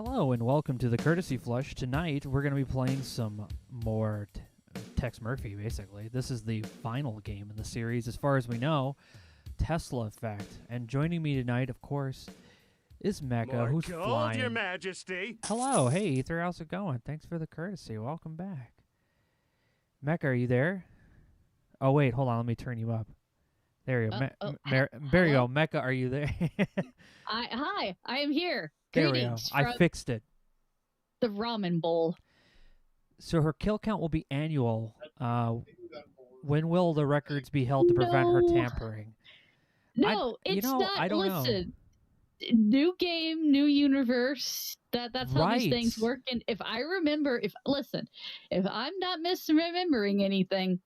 Hello and welcome to the Courtesy Flush. Tonight we're going to be playing some more TEX MURPHY, basically. This is the final game in the series, as far as we know, Tesla Effect. And joining me tonight, of course, is Mecha, who's flying. Your Majesty. Hello, hey Ether, how's it going? Thanks for the courtesy. Welcome back. Mecha, are you there? Oh wait, hold on, let me turn you up. There you go. There you go. Mecha, are you there? Hi, I am here. There we go. I fixed it. The ramen bowl. So her kill count will be annual. When will the records be held to prevent her tampering? No, it's not. I don't know. New game, new universe. That's how these things work. And if I remember, if I'm not misremembering anything,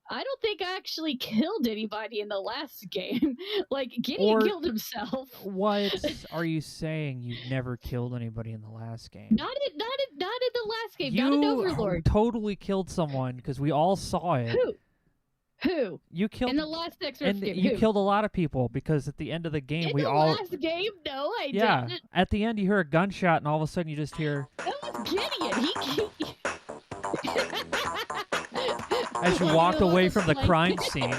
I don't think I actually killed anybody in the last game. Like, Gideon killed himself. What are you saying? You never killed anybody in the last game? Not in the last game. Not in Overlord. You totally killed someone because we all saw it. Who? You killed in the last TEX MURPHY game. You killed a lot of people because at the end of the game in the last game? No, I didn't. At the end you hear a gunshot and all of a sudden you just hear. That was Gideon. As you walked away from the crime scene. No,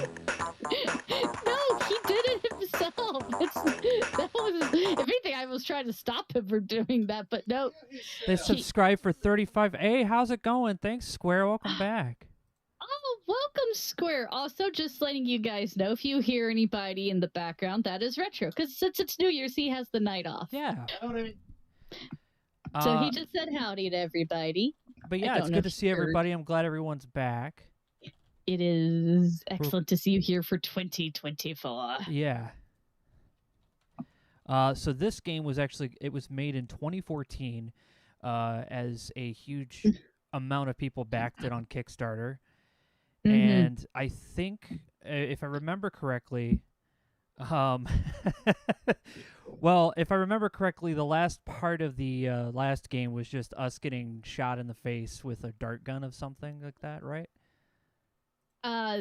he did it himself. If anything, I was trying to stop him from doing that, but no. They subscribed for 35. Hey, how's it going? Thanks, Square. Welcome back. Oh, welcome, Square. Also, just letting you guys know, if you hear anybody in the background, that is Retro. Because since it's New Year's, he has the night off. Yeah. So he just said howdy to everybody. But yeah, it's good to see everybody. I'm glad everyone's back. It is excellent to see you here for 2024. Yeah. So this game was was made in 2014 as a huge amount of people backed it on Kickstarter. And I think, if I remember correctly, well, if I remember correctly, the last part of the last game was just us getting shot in the face with a dart gun of something like that, right?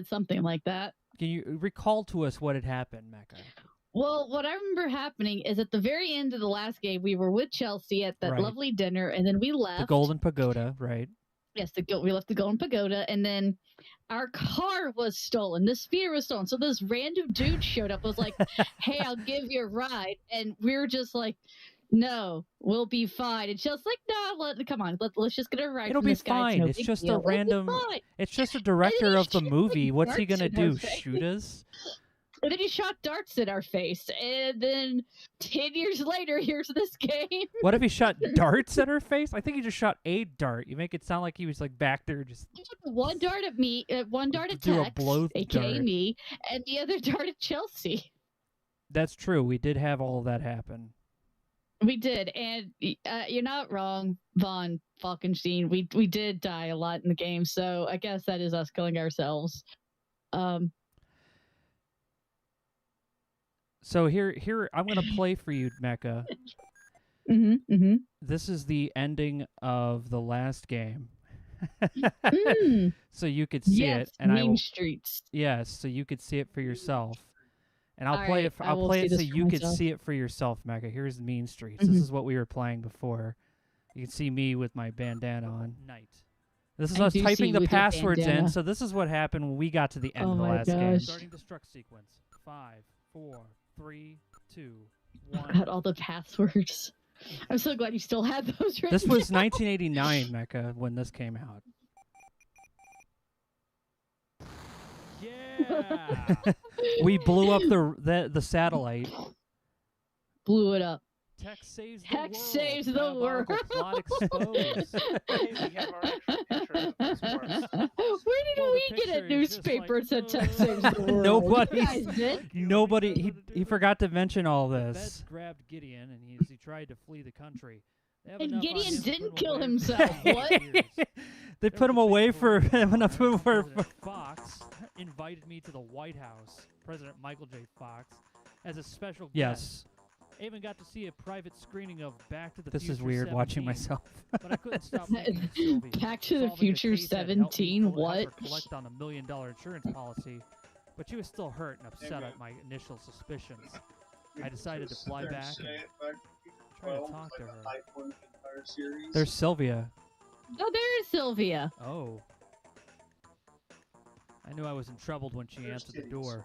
Something like that. Can you recall to us what had happened, Mecha? Well, what I remember happening is at the very end of the last game, we were with Chelsea at that lovely dinner, and then we left. The Golden Pagoda, right? Yes, we left the Golden Pagoda, and then our car was stolen. The sphere was stolen. So this random dude showed up, was like, hey, I'll give you a ride. And we were just like, no, we'll be fine. And Chelsea's like, no, come on, let's just get a ride. It'll be fine. It's just a random. It's just a director of the movie. What's he gonna do? Shoot us? And then he shot darts in our face. And then 10 years later, here's this game. What if he shot darts at her face? I think he just shot a dart. You make it sound like he was like back there just. He took one dart at me, one dart at TEX, aka me, and the other dart at Chelsea. That's true. We did have all of that happen. We did, and you're not wrong, Von Falkenstein. We did die a lot in the game, so I guess that is us killing ourselves. So here, I'm gonna play for you, Mecha. This is the ending of the last game, so you could see it, and Mean Streets. Yes, so you could see it for yourself. And I'll play it. I'll play it so you could see it for yourself, Mecha. Here's Mean Streets. This is what we were playing before. You can see me with my bandana on. Night. This is us typing the passwords in. So this is what happened when we got to the end of the last game. Starting destruct sequence. 5, 4, 3, 2, 1. Got all the passwords. I'm so glad you still had those. This was 1989, Mecha, when this came out. Yeah. We blew up the satellite. Blew it up. TEX saves the TEX world. saves the world. Plot exposed. Hey, we have our actual picture of this works. Where did we get a newspaper that said TEX saves the world? Nobody. He forgot to mention all this. The Feds grabbed Gideon, and he tried to flee the country. And Gideon didn't kill himself. What? They put him away for Fox invited me to the White House. President Michael J. Fox as a special guest. Yes. I even got to see a private screening of Back to the Future 17. This is weird watching myself. But I couldn't stop thinking Sylvie. Back to the Future 17? What? Collect on $1 million insurance policy, but she was still hurt and upset at my initial suspicions. I decided to fly back and try to talk to her. There's Sylvia. Oh, there is Sylvia. Oh. I knew I was in trouble when she answered the door.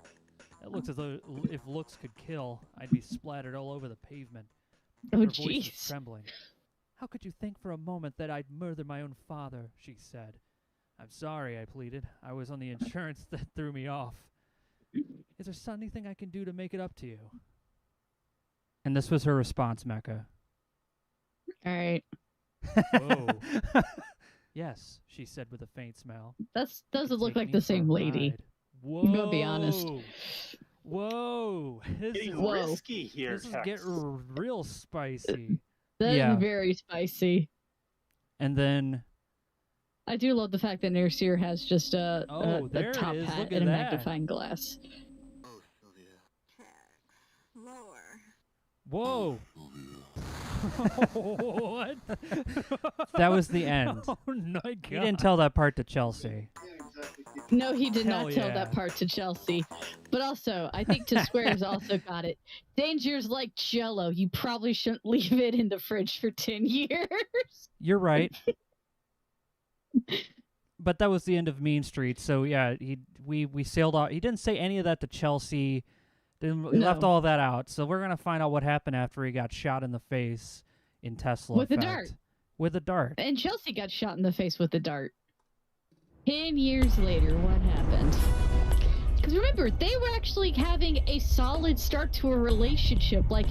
It looks as though if looks could kill, I'd be splattered all over the pavement. Oh, Her voice was jeez. trembling. How could you think for a moment that I'd murder my own father, she said. I'm sorry, I pleaded. I was on the insurance that threw me off. Is there anything I can do to make it up to you? And this was her response, Mecha. All right. Whoa. Yes, she said with a faint smile. That doesn't look like the same lady. Whoa. I'm gonna be honest. Whoa. This getting is risky here. This is getting real spicy. That Yeah. is very spicy. And then I do love the fact that Naresar has just a there top it is. hat Look and at a that. magnifying glass. Oh, Sylvia. Lower. Whoa. What? That was the end. Oh my god. He didn't tell that part to Chelsea. No, he did Hell not tell yeah. that part to Chelsea. But also, I think to Squares also got it. Danger's like Jell-O. You probably shouldn't leave it in the fridge for 10 years. You're right. But that was the end of Mean Street. So yeah, we sailed off. He didn't say any of that to Chelsea. He left all that out. So we're gonna find out what happened after he got shot in the face in Tesla. With a dart. With a dart. And Chelsea got shot in the face with a dart. 10 years later, what happened? Because remember, they were actually having a solid start to a relationship. Like,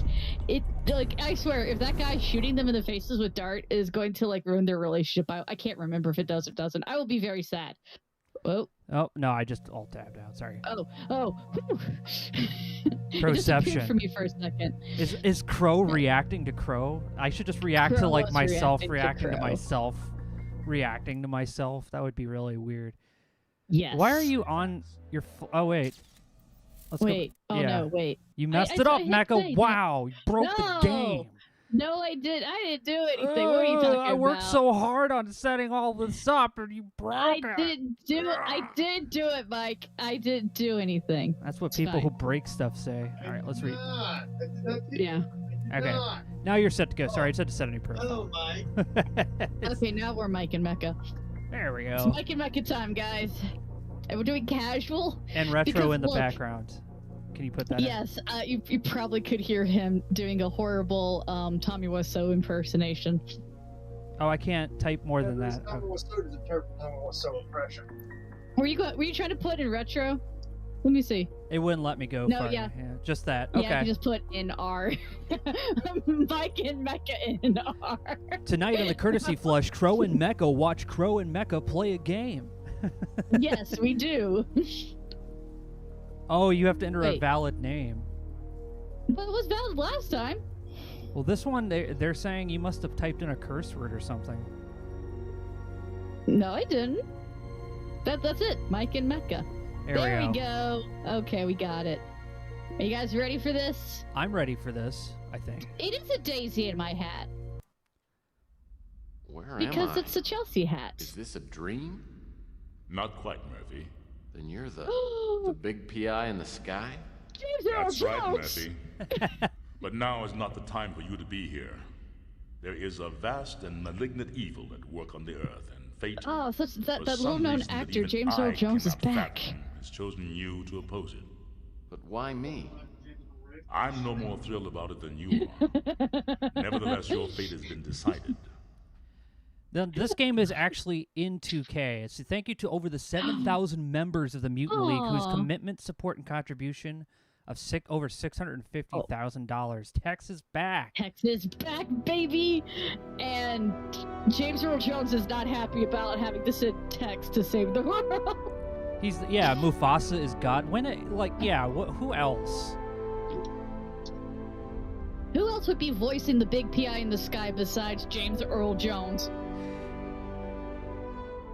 I swear, if that guy shooting them in the faces with dart is going to, like, ruin their relationship, I can't remember if it does or doesn't. I will be very sad. Oh. Oh, no, I just alt-tabbed out. Sorry. Oh. It Perception. disappeared for me for a second. Is Crow reacting to Crow? I should just react to, Crow like, was myself reacting to reacting to Crow. myself. Reacting to myself. That would be really weird. Yes. Why are you on your... Oh, wait. Let's Wait. go. Oh, Yeah. no, wait. You messed I it up, hit Mecha. play. Wow. You broke the game. No, I didn't do anything. What are you talking about? I worked so hard on setting all this up, and you broke I it. did do it, Mike. I didn't do anything. That's what It's people fine. who break stuff say. All right, let's read. Yeah. Okay. Now you're set to go. Sorry, I said to set any Hello, profile. Mike. Okay, now we're Mike and Mecca. There we It's go. Mike and Mecca time, guys. And we're doing casual. And retro because, in the look, background. Can you put that in? Yes, you probably could hear him doing a horrible Tommy Wiseau impersonation. Oh, I can't type more than that. Tommy Wiseau impression. Were you trying to put in retro? Let me see. It wouldn't let me go No, far. yeah. Just that. Yeah, Okay. you just put in R. Mike and Mecca in R. Tonight on the Courtesy Flush, Crow and Mecha watch Crow and Mecha play a game. Yes, we do. Oh, you have to enter a Wait. valid name. But it was valid last time. Well, this one, they're saying you must have typed in a curse word or something. No, I didn't. That's it. Mike and Mecca. There we go. Okay, we got it. Are you guys ready for this? I'm ready for this, I think. It is a daisy in my hat. Where Because am I? it's a Chelsea hat. Is this a dream? Not quite, Murphy. Then you're the big PI in the sky? James Earl That's right, Jones! Murphy. But now is not the time for you to be here. There is a vast and malignant evil at work on the earth, and fate, Oh, that for little some known reason that actor, even James I Earl Jones, is cannot back. fathom, has chosen you to oppose it. But why me? I'm no more thrilled about it than you are. Nevertheless, your fate has been decided. This game is actually in 2K. It's a thank you to over the 7,000 members of the Mutant League whose Aw. commitment, support, and contribution of over $650,000. Tex is back. Tex is back, baby! And James Earl Jones is not happy about having to send Tex to save the world. Mufasa is God. Who else? Who else would be voicing the big PI in the sky besides James Earl Jones?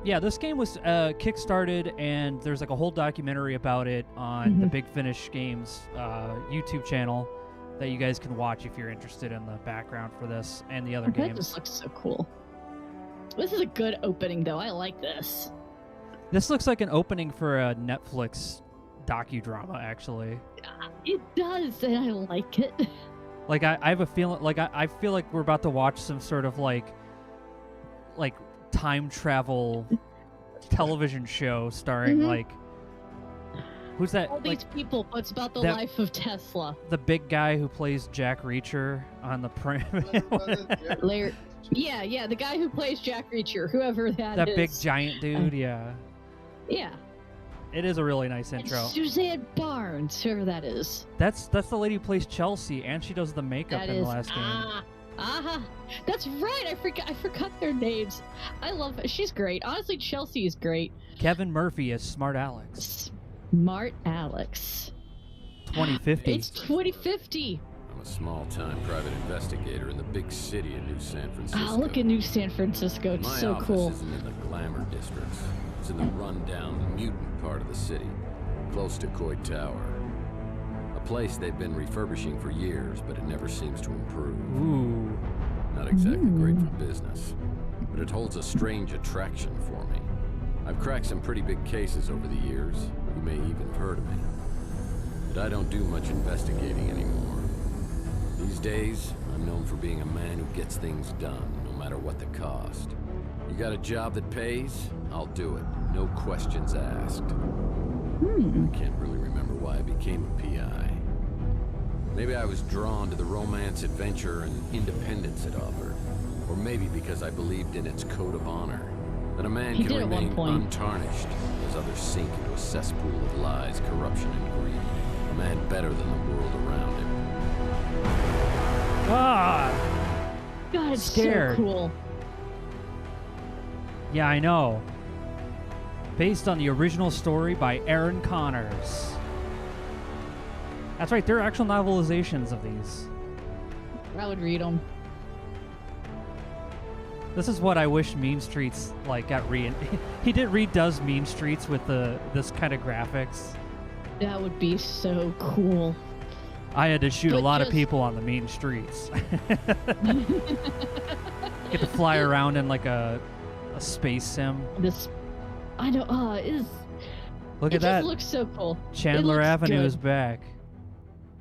Yeah, this game was kickstarted, and there's like a whole documentary about it on the Big Finish Games YouTube channel that you guys can watch if you're interested in the background for this and the other That games. just looks so cool. This is a good opening, though. I like this. This looks like an opening for a Netflix docudrama, actually. It does, and I like it. Like I have a feeling, like I feel like we're about to watch some sort of like time travel television show starring like who's that? All these people, but it's about the life of Tesla. The big guy who plays Jack Reacher on the Yeah, the guy who plays Jack Reacher, whoever that is. That big giant dude, yeah. Yeah. It is a really nice intro. And Suzanne Barnes, whoever that is. That's the lady who plays Chelsea, and she does the makeup in the last game. That's right. I forgot their names. I love it. She's great. Honestly, Chelsea is great. Kevin Murphy is Smart Alex. Smart Alex. 2050. It's 2050. I'm a small-time private investigator in the big city of New San Francisco. Oh, look at New San Francisco. It's so cool. My office isn't in the glamour districts. It's in the run-down, mutant part of the city, close to Coit Tower. A place they've been refurbishing for years, but it never seems to improve. Ooh. Not exactly great for business, but it holds a strange attraction for me. I've cracked some pretty big cases over the years. You may even have heard of me. But I don't do much investigating anymore. These days, I'm known for being a man who gets things done, no matter what the cost. You got a job that pays? I'll do it. No questions asked. I can't really remember why I became a PI. Maybe I was drawn to the romance, adventure, and independence it offered. Or maybe because I believed in its code of honor. That a man can remain untarnished as others sink into a cesspool of lies, corruption, and greed. A man better than the world around him. God, it's scared. so cool. Yeah, I know. Based on the original story by Aaron Connors. That's right, there are actual novelizations of these. I would read them. This is what I wish Mean Streets got he redoes Mean Streets with this kind of graphics. That would be so cool. I had to shoot a lot of people on the Mean Streets. Get to fly around in like a space sim. I know. Look at that. It looks so cool. Chandler Avenue is back.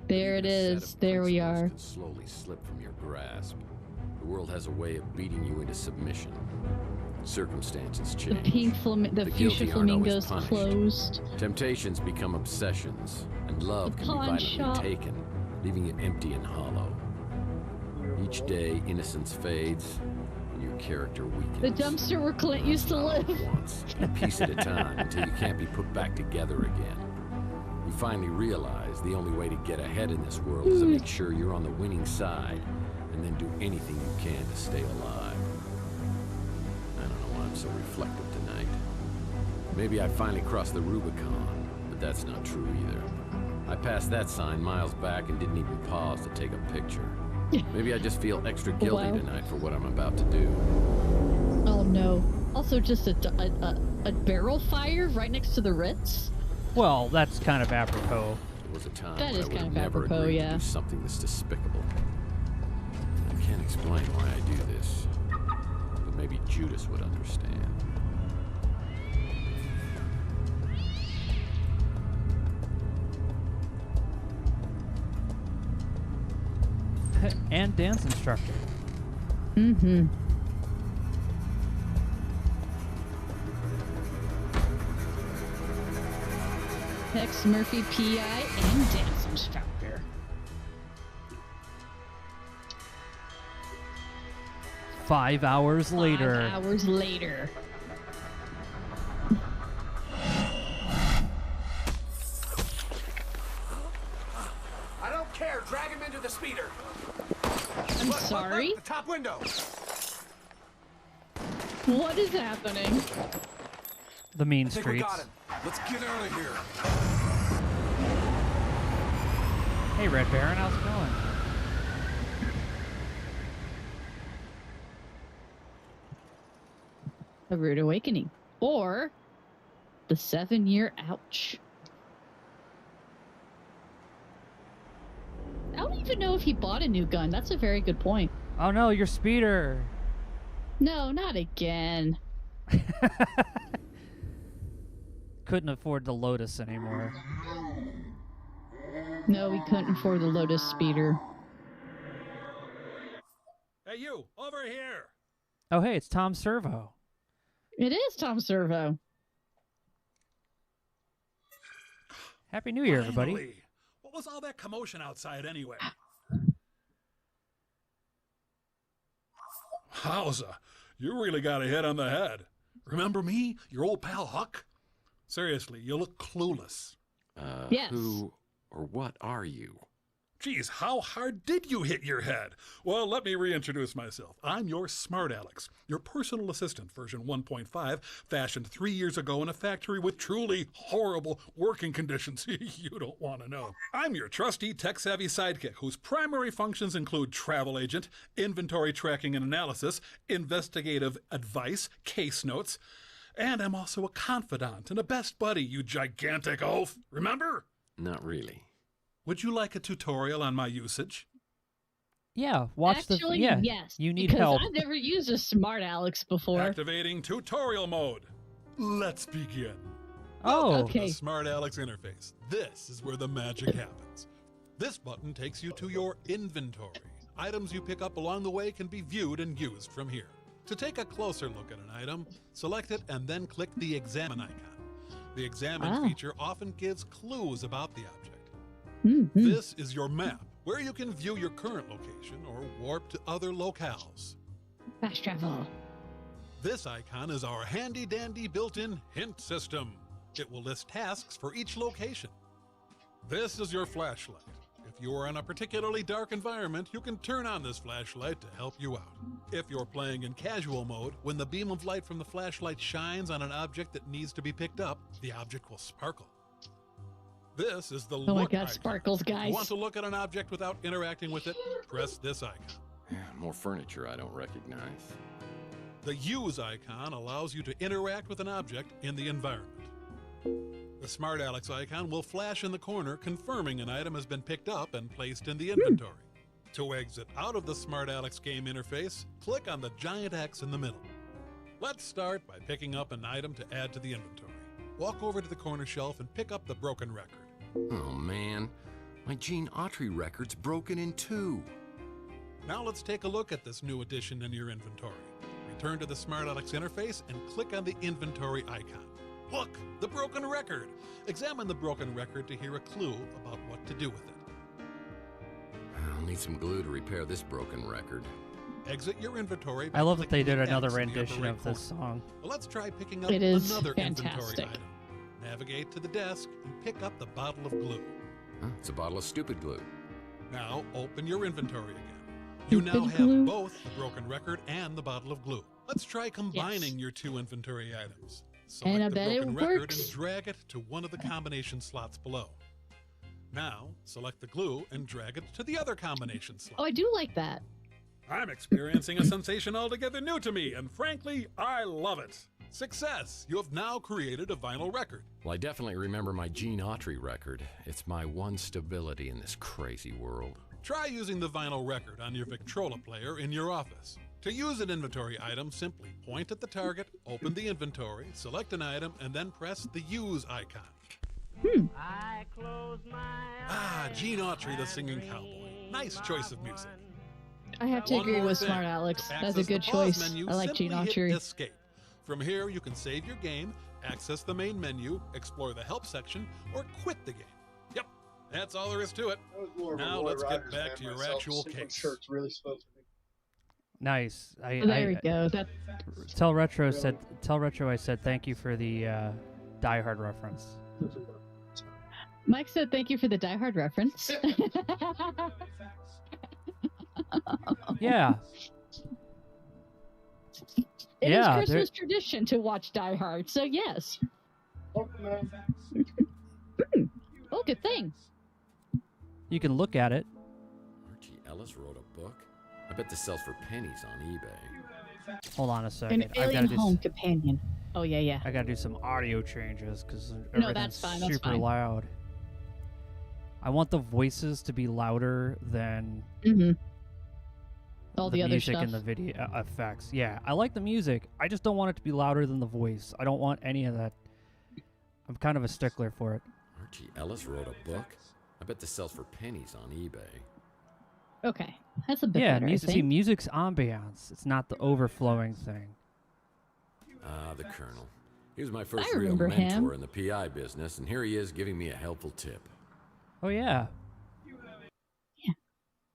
There it is. There we are. Can slowly slip from your grasp. The world has a way of beating you into submission. Circumstances change. The fuchsia flamingo's closed. Temptations become obsessions, and love can be violently taken, leaving you empty and hollow. Each day, innocence fades, and your character weakens. The dumpster where Clint used to live. Once, a piece at a time, until you can't be put back together again. You finally realize the only way to get ahead in this world is to make sure you're on the winning side, and then do anything you can to stay alive. I don't know why I'm so reflective tonight. Maybe I finally crossed the Rubicon, but that's not true either. I passed that sign miles back and didn't even pause to take a picture. Maybe I just feel extra guilty tonight for what I'm about to do. Oh no. Also just a barrel fire right next to the Ritz? Well, that's kind of apropos. There was a time that when is I would kind of never apropos, agree yeah. to do something this despicable. I can't explain why I do this, but maybe Judas would understand. And dance instructor. Mm-hmm. TEX MURPHY PI and dance instructor. Five hours later. 5 hours later. I don't care. Drag him into the speeder. I'm sorry? The top window. What is happening? The Mean I think Streets. we got him. Let's get out of here. Hey, Red Baron, how's it going? A Rude Awakening. Or the 7-year ouch. I don't even know if he bought a new gun. That's a very good point. Oh no, your speeder. No, not again. Couldn't afford the Lotus anymore. No, we couldn't afford the Lotus speeder. Hey, you, over here. Oh, hey, it's Tom Servo. It is Tom Servo. Happy New Year, everybody. Finally. What was all that commotion outside anyway? Howza, you really got a hit on the head. Remember me, your old pal Huck? Seriously, you look clueless. Yes. Who or what are you? Geez, how hard did you hit your head? Well, let me reintroduce myself. I'm your Smart Alex, your personal assistant, version 1.5, fashioned 3 years ago in a factory with truly horrible working conditions you don't want to know. I'm your trusty, tech-savvy sidekick whose primary functions include travel agent, inventory tracking and analysis, investigative advice, case notes, and I'm also a confidant and a best buddy, you gigantic oaf. Remember? Not really. Would you like a tutorial on my usage? Yeah, watch Actually, yeah, yes. you need because help. I've never used a Smart Alex before. Activating tutorial mode. Let's begin. Oh, Welcome to okay. the Smart Alex interface. This is where the magic happens. This button takes you to your inventory. Items you pick up along the way can be viewed and used from here. To take a closer look at an item, select it and then click the Examine icon. The Examine feature often gives clues about the object. Mm-hmm. This is your map, where you can view your current location or warp to other locales. Fast travel. This icon is our handy-dandy built-in hint system. It will list tasks for each location. This is your flashlight. If you are in a particularly dark environment, you can turn on this flashlight to help you out. If you're playing in casual mode, when the beam of light from the flashlight shines on an object that needs to be picked up, the object will sparkle. This is the Oh my look god, icon. sparkles, If you guys. want to look at an object without interacting with it, press this icon. More furniture I don't recognize. The Use icon allows you to interact with an object in the environment. The Smart Alex icon will flash in the corner, confirming an item has been picked up and placed in the inventory. To exit out of the Smart Alex game interface, click on the giant X in the middle. Let's start by picking up an item to add to the inventory. Walk over to the corner shelf and pick up the broken record. Oh man, my Gene Autry record's broken in two. Now let's take a look at this new addition in your inventory. Return to the Smart Alex interface and click on the inventory icon. Look, the broken record. Examine the broken record to hear a clue about what to do with it. I'll need some glue to repair this broken record. Exit your inventory. by I love that they clicking did the another X in the upper rendition right of this corner. song. Well, let's try picking up It is another inventory fantastic. item. Navigate to the desk and pick up the bottle of glue. Huh, it's a bottle of stupid glue. Now open your inventory again. You now Stupid have glue. both the broken record and the bottle of glue. Let's try combining your two inventory items. Select And I the bet it broken record works. and drag it to one of the combination slots below. Now, select the glue and drag it to the other combination slot. Oh, I do like that. I'm experiencing a sensation altogether new to me, and frankly, I love it. Success! You have now created a vinyl record. Well, I definitely remember my Gene Autry record. It's my one stability in this crazy world. Try using the vinyl record on your Victrola player in your office. To use an inventory item, simply point at the target, open the inventory, select an item, and then press the Use icon. Gene Autry, the singing cowboy. Nice choice of music. I have to One agree more with thing. Smart Alex. To That's a access good the pause choice. menu, I like Gene simply hit Autry. Escape. From here, you can save your game, access the main menu, explore the help section, or quit the game. Yep, that's all there is to it. I was more of a Now Roy let's get Rogers back fan to your myself. actual Sequin case. shirts really spoke to me. Nice. There we go. That Tell Retro I said thank you for the Die Hard reference. Mike said thank you for the Die Hard reference. Yeah. It is Yeah, Christmas tradition to watch Die Hard, so yes. Oh, good thing. You can look at it. Archie Ellis wrote a book? I bet this sells for pennies on eBay. Hold on a second. An alien home companion. Oh, yeah. I gotta do some audio changes because No, everything's that's fine, that's super fine. loud. I want the voices to be louder than All the other music stuff. and the video effects. Yeah, I like the music. I just don't want it to be louder than the voice. I don't want any of that. I'm kind of a stickler for it. Archie Ellis wrote a book? I bet this sells for pennies on eBay. Okay, that's a bit better. Yeah, see, music's ambiance. It's not the overflowing thing. The Colonel. He was my first real mentor in the PI business, and here he is giving me a helpful tip. Oh, yeah.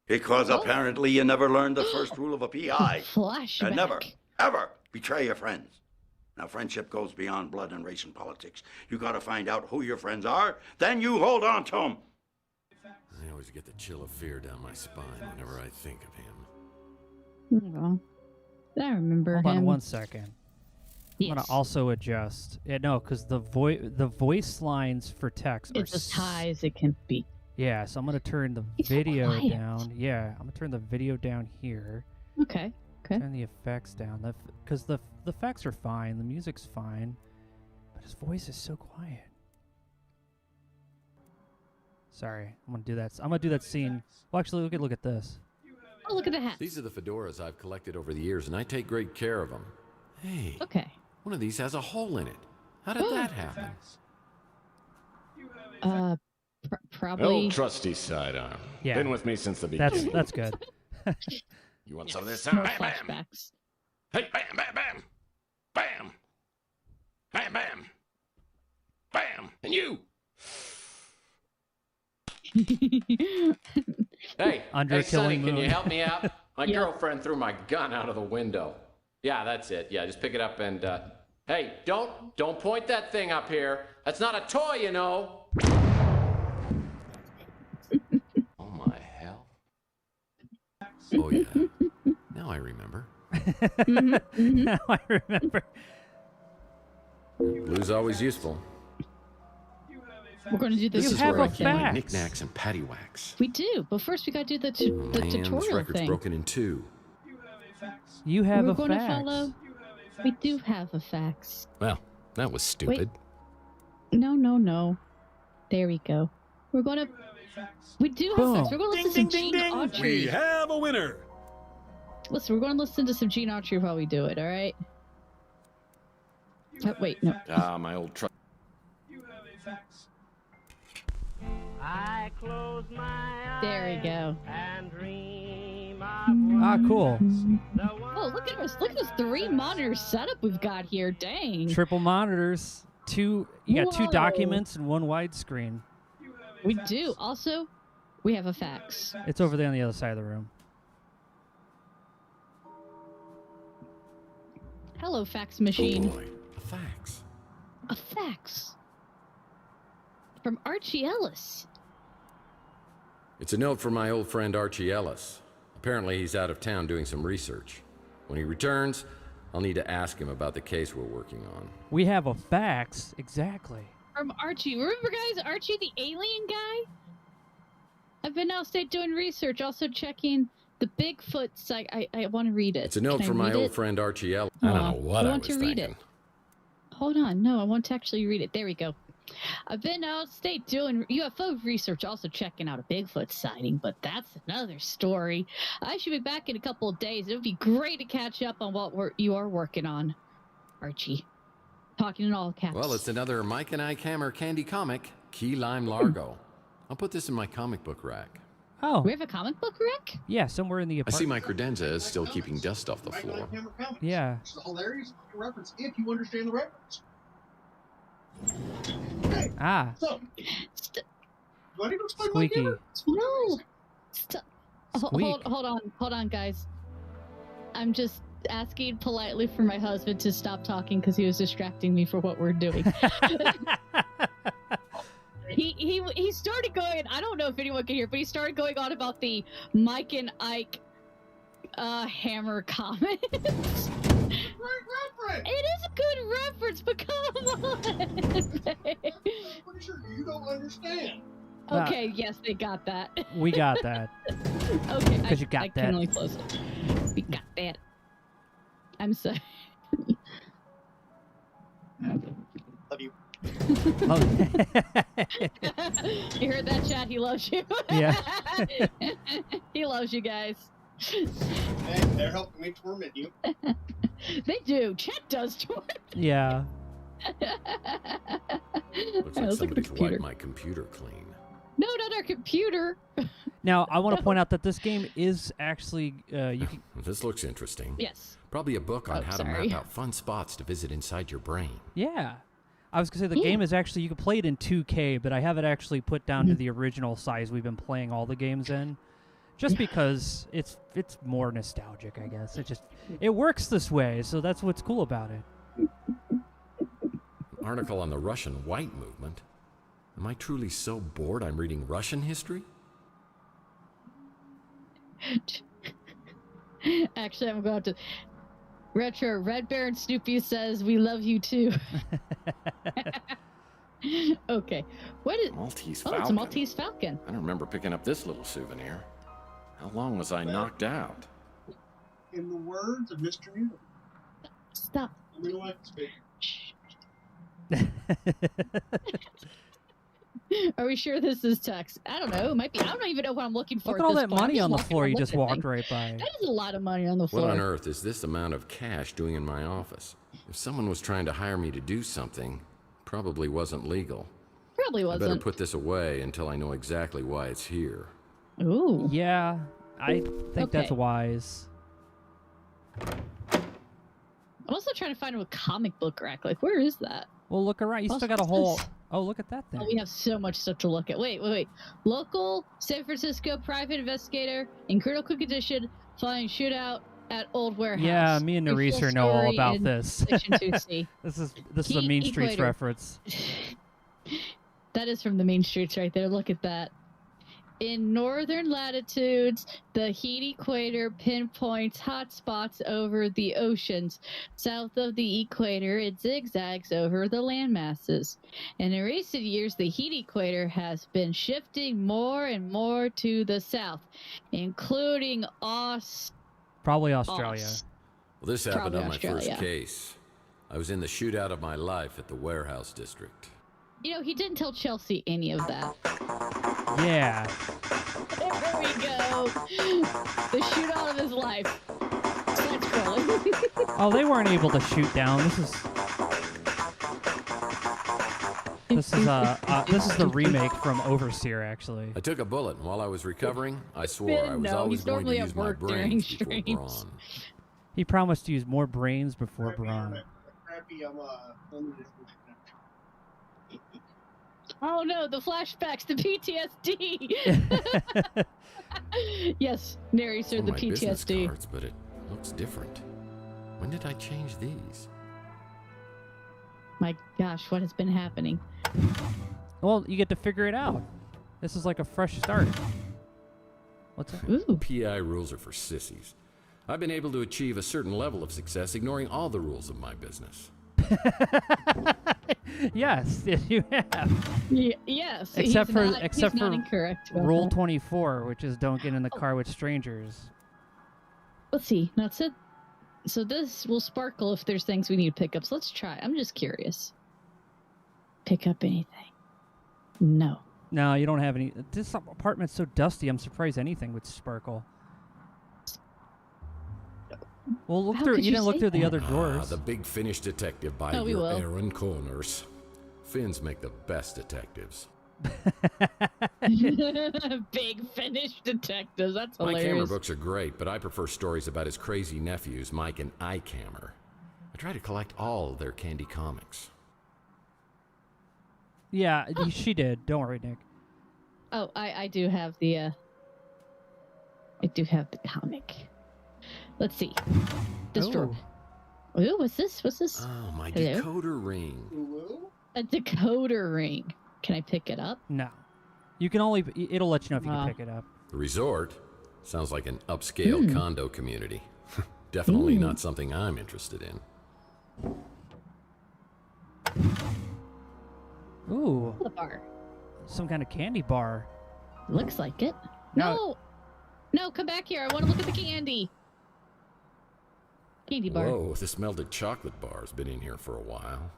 Because apparently you never learned the first rule of a PI. Flashback. And never, ever betray your friends. Now, friendship goes beyond blood and race and politics. You gotta find out who your friends are, then you hold on to them. I always get the chill of fear down my spine whenever I think of him. Oh, I remember him. Hold on 1 second. Yes. I'm gonna also adjust. Yeah, no, because the voice lines for text are it's as high as it can be. Yeah, so I'm gonna turn the video down. Yeah, I'm gonna turn the video down here. Okay. Turn the effects down. Because the effects are fine, the music's fine, but his voice is so quiet. Sorry, I'm gonna do that. I'm gonna do that scene. Well, actually, look at this. Oh, look at the hat. These are the fedoras I've collected over the years, and I take great care of them. Hey. Okay. One of these has a hole in it. How did that happen? Probably. Old trusty sidearm. Yeah. Been with me since the beginning. That's good. You want some of this? More Bam, bam. flashbacks. Hey, bam, bam, bam. Bam. Bam, bam. Bam. And you. Hey, Under Sonny, Killing can Moon. you help me out? My girlfriend threw my gun out of the window. Yeah, that's it. Yeah, just pick it up and, hey, don't point that thing up here. That's not a toy, you know. Oh, my hell. Oh, yeah. Now I remember. Now I remember. Blue's always useful. We're going to do this. This is where I keep my knickknacks and paddywhacks. We do, but first we got to do the tutorial this record's thing. broken in two. You have We're a going to fax. follow. We do have a fax. Well, that was stupid. Wait. No. There we go. We're going to. We do have fax. We're going to listen to Gene Autry. We have a winner. Listen, we're going to listen to some Gene Autry while we do it. All right. Wait, no. My old trust. I close my eyes There we go. and dream Ah, cool. Oh, look at us! Look at this 3 monitor setup we've got here. Dang. Triple monitors. You got 2 Whoa. documents and 1 widescreen. We do. Also, we have a fax. It's over there on the other side of the room. Hello, fax machine. Oh boy, a fax. A fax. From Archie Ellis. It's a note from my old friend Archie Ellis. Apparently he's out of town doing some research. When he returns, I'll need to ask him about the case we're working on. We have a fax. Exactly. From Archie. Remember, guys, Archie the alien guy? I've been outstate doing research, also checking the Bigfoot site. I want to read it. It's a note Can I from my read old it? friend Archie Ellis. I don't know what I want was to read thinking. it. Hold on. No, I want to actually read it. There we go. I've been outstate doing UFO research, also checking out a Bigfoot sighting, but that's another story. I should be back in a couple of days. It would be great to catch up on what you are working on, Archie. Talking in all caps. Well, it's another Mike and I Hammer candy comic, Key Lime Largo. I'll put this in my comic book rack. Oh. We have a comic book rack? Yeah, somewhere in the I apartment. see my credenza is still keeping dust off the floor. Yeah. It's a hilarious reference if you understand the reference. Hey, Ah. so, do I need to explain Squeaky. my hammer? No. Squeak. Hold on, guys. I'm just asking politely for my husband to stop talking because he was distracting me for what we're doing. He started going. I don't know if anyone can hear, but he started going on about the Mike and Ike Hammer comments. Great reference! It is a good reference, but come on. I'm pretty sure you don't understand. Okay, yes, they got that. We got that. Okay, 'Cause you got I that. can only close it. We got that. I'm sorry. Love you. You heard that, Chad? He loves you. Yeah. He loves you guys. Hey, they're helping me torment you. They do. Chad does torment. Yeah. Looks like somebody's wiped my computer clean. No, not our computer. Now, I want to point out that this game is actually you can. This looks interesting. Yes. Probably a book on how to map out fun spots to visit inside your brain. Yeah. I was going to say the game is actually, you can play it in 2K, but I have it actually put down to the original size we've been playing all the games in. Just because it's more nostalgic, I guess. It works this way, so that's what's cool about it. Article on the Russian White Movement. Am I truly so bored I'm reading Russian history? Actually, I'm going to... Retro, Red Baron Snoopy says, we love you too. Okay. What is... Maltese Falcon. Oh, it's a Maltese Falcon. I don't remember picking up this little souvenir. How long was I knocked out? In the words of Mr. Mueller. Stop. I'm going to let this be. Are we sure this is Tex? I don't know. It might be. I don't even know what I'm looking for. Look at all that money on the floor you just walked right by. That is a lot of money on the floor. What on earth is this amount of cash doing in my office? If someone was trying to hire me to do something, probably wasn't legal. Probably wasn't. I better put this away until I know exactly why it's here. Ooh. Yeah, I think that's wise. I'm also trying to find a comic book rack. Like, where is that? Well, look around. You still got a whole... Oh, look at that thing. Oh, we have so much stuff to look at. Wait. Local San Francisco private investigator in critical condition flying shootout at old warehouse. Yeah, me and Naresar know all about this. This is a Mean Streets reference. That is from the Mean Streets right there. Look at that. In northern latitudes, the heat equator pinpoints hot spots over the oceans. South of the equator, it zigzags over the land masses. And in recent years, the heat equator has been shifting more and more to the south, including Probably Australia. Well, this happened on my first case. I was in the shootout of my life at the warehouse district. You know, he didn't tell Chelsea any of that. Yeah. There we go. The shootout of his life. Side scrolling. Oh, they weren't able to shoot down. This is the remake from Overseer, actually. I took a bullet, and while I was recovering, I swore I was always going to use my brains before brawn. He promised to use more brains before brawn. Oh no, the flashbacks, the PTSD. Yes, Naresar, the PTSD. Business cards, but it looks different. When did I change these? My gosh, what has been happening? Well, you get to figure it out. This is like a fresh start. What's that? Ooh. PI rules are for sissies. I've been able to achieve a certain level of success ignoring all the rules of my business. Yes, you have. Yes, except for incorrect Rule 24, which is don't get in the car with strangers. Let's see. That's it. So this will sparkle if there's things we need to pick up. So let's try. I'm just curious. Pick up anything? No. No, you don't have any. This apartment's so dusty. I'm surprised anything would sparkle. Well, look through. You didn't look through the other drawers. The Big Finish Detective by your Aaron Corners. Finns make the best detectives. Big Finish Detectives. That's hilarious. My camera books are great, but I prefer stories about his crazy nephews, Mike and Ike Hammer. I try to collect all their Candy comics. Yeah, she did. Don't worry, Nick. Oh, I do have the. I do have the comic. Let's see. This drawer. Ooh, what's this? What's this? Oh, my decoder ring. A decoder ring. Can I pick it up? No. You can only... It'll let you know if you can pick it up. The resort? Sounds like an upscale condo community. Definitely not something I'm interested in. Ooh. The bar. Some kind of candy bar. Looks like it. No! No, come back here. I want to look at the candy. Candy bar. Whoa, this melted chocolate bar's been in here for a while.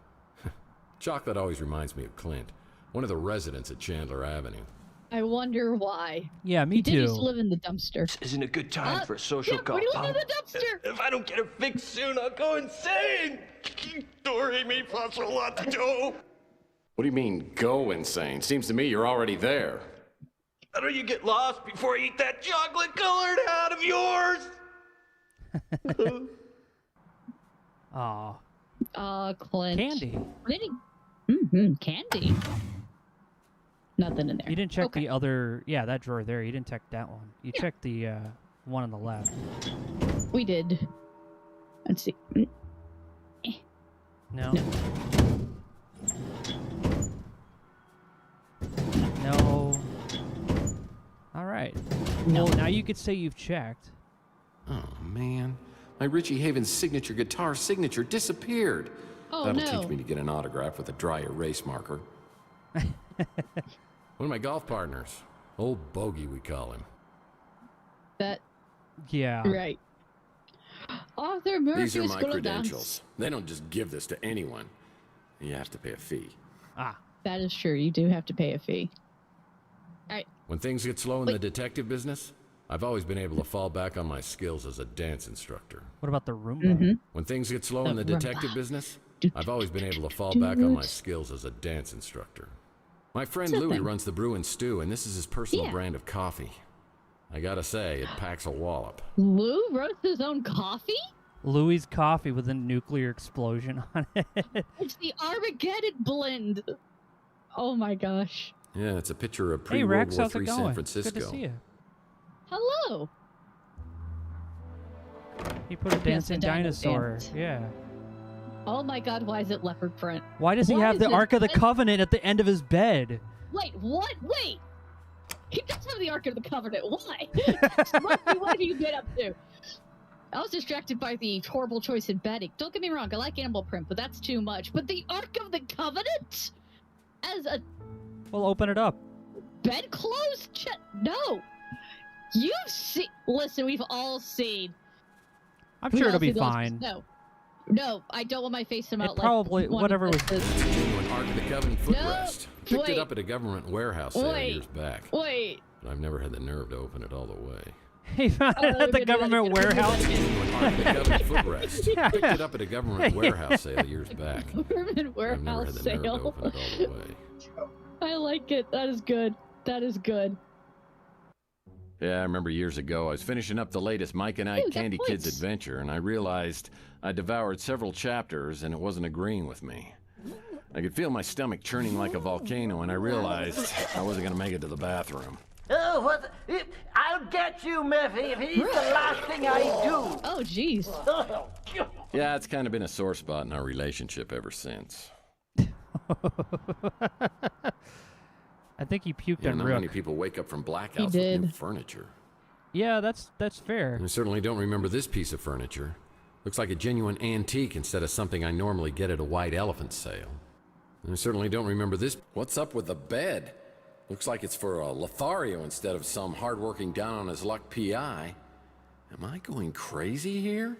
Chocolate always reminds me of Clint, one of the residents at Chandler Avenue. I wonder why. Yeah, me too. He did used to live in the dumpster. This isn't a good time for a social call. What are you looking in the dumpster? If I don't get it fixed soon, I'll go insane. Story me plus a lot to do. What do you mean, go insane? Seems to me you're already there. How do you get lost before I eat that chocolate-colored hat of yours? Aw. Clint. Candy. Candy. Nothing in there. You didn't check the other... Yeah, that drawer there. You didn't check that one. You checked the one on the left. We did. Let's see. No. No. All right. No. Well, now you could say you've checked. Oh, man. My Richie Havens signature guitar signature disappeared. Oh, That'll no. teach me to get an autograph with a dry erase marker. One of my golf partners. Old Bogey, we call him. That. Yeah. Right. Arthur Murphy's These are my gonna credentials. dance. They don't just give this to anyone. You have to pay a fee. Ah. That is true. You do have to pay a fee. All right. When things get slow in the detective business, I've always been able to fall back on my skills as a dance instructor. What about the Roomba? When things get slow in the The Roomba. detective business, I've always been able to fall back on my skills as a dance instructor. My friend Louie runs the Brew and Stew, and this is his personal brand of coffee. I gotta say, it packs a wallop. Lou wrote his own coffee? Louis coffee with a nuclear explosion on it. It's the Armageddon blend. Oh my gosh. Yeah, it's a picture of Hey pre-World Rex, War how's it III going? San Francisco. Good to see you. Hello. He put a dancing the dino dinosaur. dance. Yeah. Oh my god, why is it leopard print? Why does he have the Ark of the Covenant at the end of his bed? Wait, what? Wait! He does have the Ark of the Covenant. Why? What have you been up to? I was distracted by the horrible choice in bedding. Don't get me wrong, I like animal print, but that's too much. But the Ark of the Covenant? As a Well, open it up. bedclothes? No! You've seen... Listen, we've all seen... I'm We've sure all it'll be seen those- fine. No, I don't want my face to melt like... Probably, whatever was... Genuine Ark of the Covenant footrest. Picked wait. it up at a government warehouse sale Wait. years back. Wait. But I've never had the nerve to open it all the way. He found it at the government warehouse. Genuine Ark of the Covenant footrest. Yeah. Picked it up at a government warehouse sale years back. Government I've never warehouse had the nerve to sale. open it all the way. I like it. That is good. That is good. Yeah, I remember years ago, I was finishing up the latest Mike and Ike Ooh, Candy got Kids points. adventure, and I realized I devoured several chapters and it wasn't agreeing with me. I could feel my stomach churning like a volcano, and I realized I wasn't going to make it to the bathroom. Oh, what? I'll get you, Murphy, if he's the last thing I do. Oh, jeez. Yeah, it's kind of been a sore spot in our relationship ever since. I think he puked Yeah, on not Rook. many people wake up from blackouts with did. new furniture. Yeah, that's fair. I certainly don't remember this piece of furniture. Looks like a genuine antique instead of something I normally get at a white elephant sale. And I certainly don't remember this. What's up with the bed? Looks like it's for a Lothario instead of some hardworking down on his luck PI. Am I going crazy here?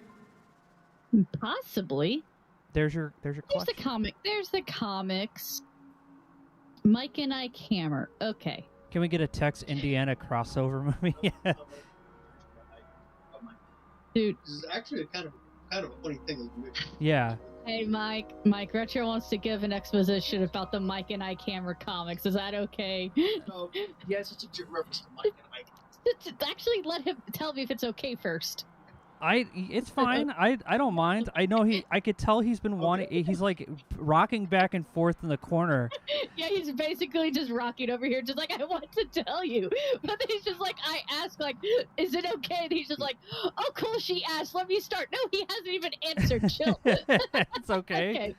Possibly. There's your There's the collection. comic. There's the comics. Mike and Ike Hammer. Okay. Can we get a Tex Indiana crossover movie? Dude. This is actually kind of a funny thing. Yeah. Hey, Mike. Mike Retro wants to give an exposition about the Mike and Ike Hammer comics. Is that okay? Yes, it's a reference to Mike and Ike. Actually, let him tell me if it's okay first. It's fine. I don't mind. I know I could tell he's been wanting. He's like rocking back and forth in the corner. Yeah, he's basically just rocking over here, just like, I want to tell you. But then he's just like, I asked, like, is it okay? And he's just like, oh, cool, she asked. Let me start. No, he hasn't even answered. Chill. It's okay. Okay.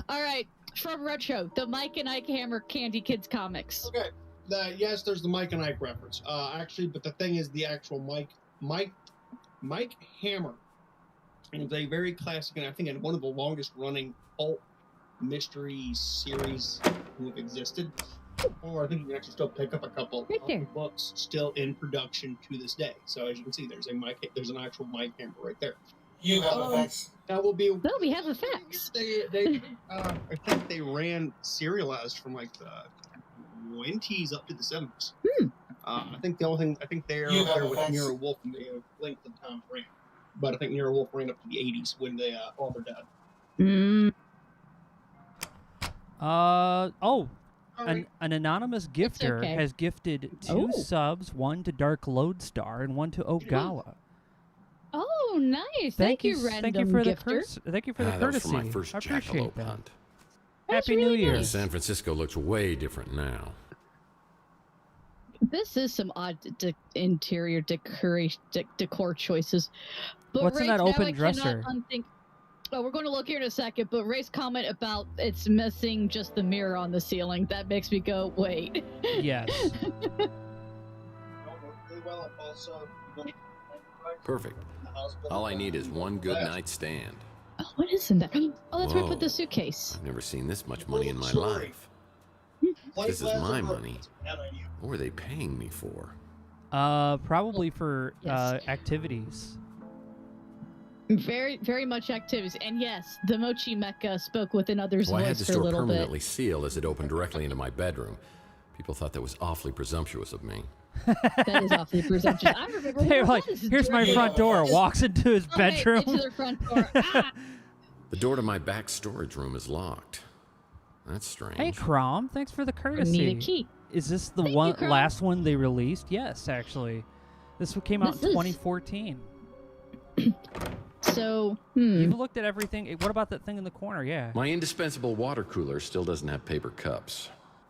All right. From Retro, the Mike and Ike Hammer Candy Kids comics. Okay. Yes, there's the Mike and Ike reference. Actually, but the thing is, the actual Mike Hammer is a very classic, and I think one of the longest running pulp mystery series who have existed. Or I think you can actually still pick up a couple of books still in production to this day. So as you can see, there's an actual Mike Hammer right there. You have effects. That will be. No, we have effects. I think they ran serialized from like the 20s up to the 70s. I think the only thing they're up there with Nero Wolf and they have linked to Tom Grant. But I think Nero Wolf ran up to the 80s when the author died. Oh. sorry. An anonymous gifter has gifted 2 subs, one to Dark Lodestar and one to Ogawa. Oh, nice! Thank you, random thank you for gifter. Thank you for the That courtesy. was for my first I appreciate jackalope that. hunt. Happy New Year. San Francisco looks way different now. This is some odd interior decor choices. But What's in right that now, open I dresser? cannot unthink. Oh, we're going to look here in a second, but Ray's comment about it's missing just the mirror on the ceiling, that makes me go, wait. Yes. Perfect. All I need is one good nightstand. Oh, what is in that? Oh, that's where I Whoa. put the suitcase. I've never seen this much money in my life. This is my money. What were they paying me for? Probably for activities. Very, very much activities. And yes, the Mochi Mecha spoke with another's So I had voice the for a store little permanently bit. sealed as it opened directly into my bedroom. People thought that was awfully presumptuous of me. That is awfully presumptuous. I remember. They're like, here's my front door. Walks into his bedroom. Into their front door. Ah! The door to my back storage room is locked. That's strange. Hey, Crom, thanks for the courtesy. Need a key. Is this the Thank you, last one they released? Yes, actually. This one came out This in is- 2014. So, You've looked at everything. What about that thing in the corner? Yeah. My indispensable water cooler still doesn't have paper cups.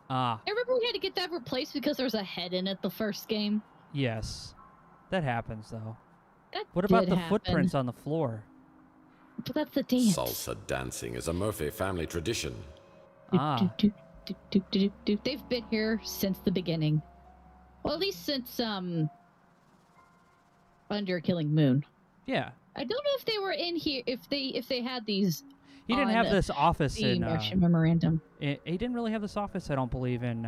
Ah, I remember we had to get that replaced because there was a head in it the first game. yes. That happens, though. That What about did the happen. footprints on the floor? But that's the dance. Salsa dancing is a Murphy family tradition. Ah. They've been here since the beginning. Well, at least since Under Killing Moon. Yeah. I don't know if they were in here if they had these. He didn't have this office the in Martian Memorandum. He didn't really have this office, I don't believe, in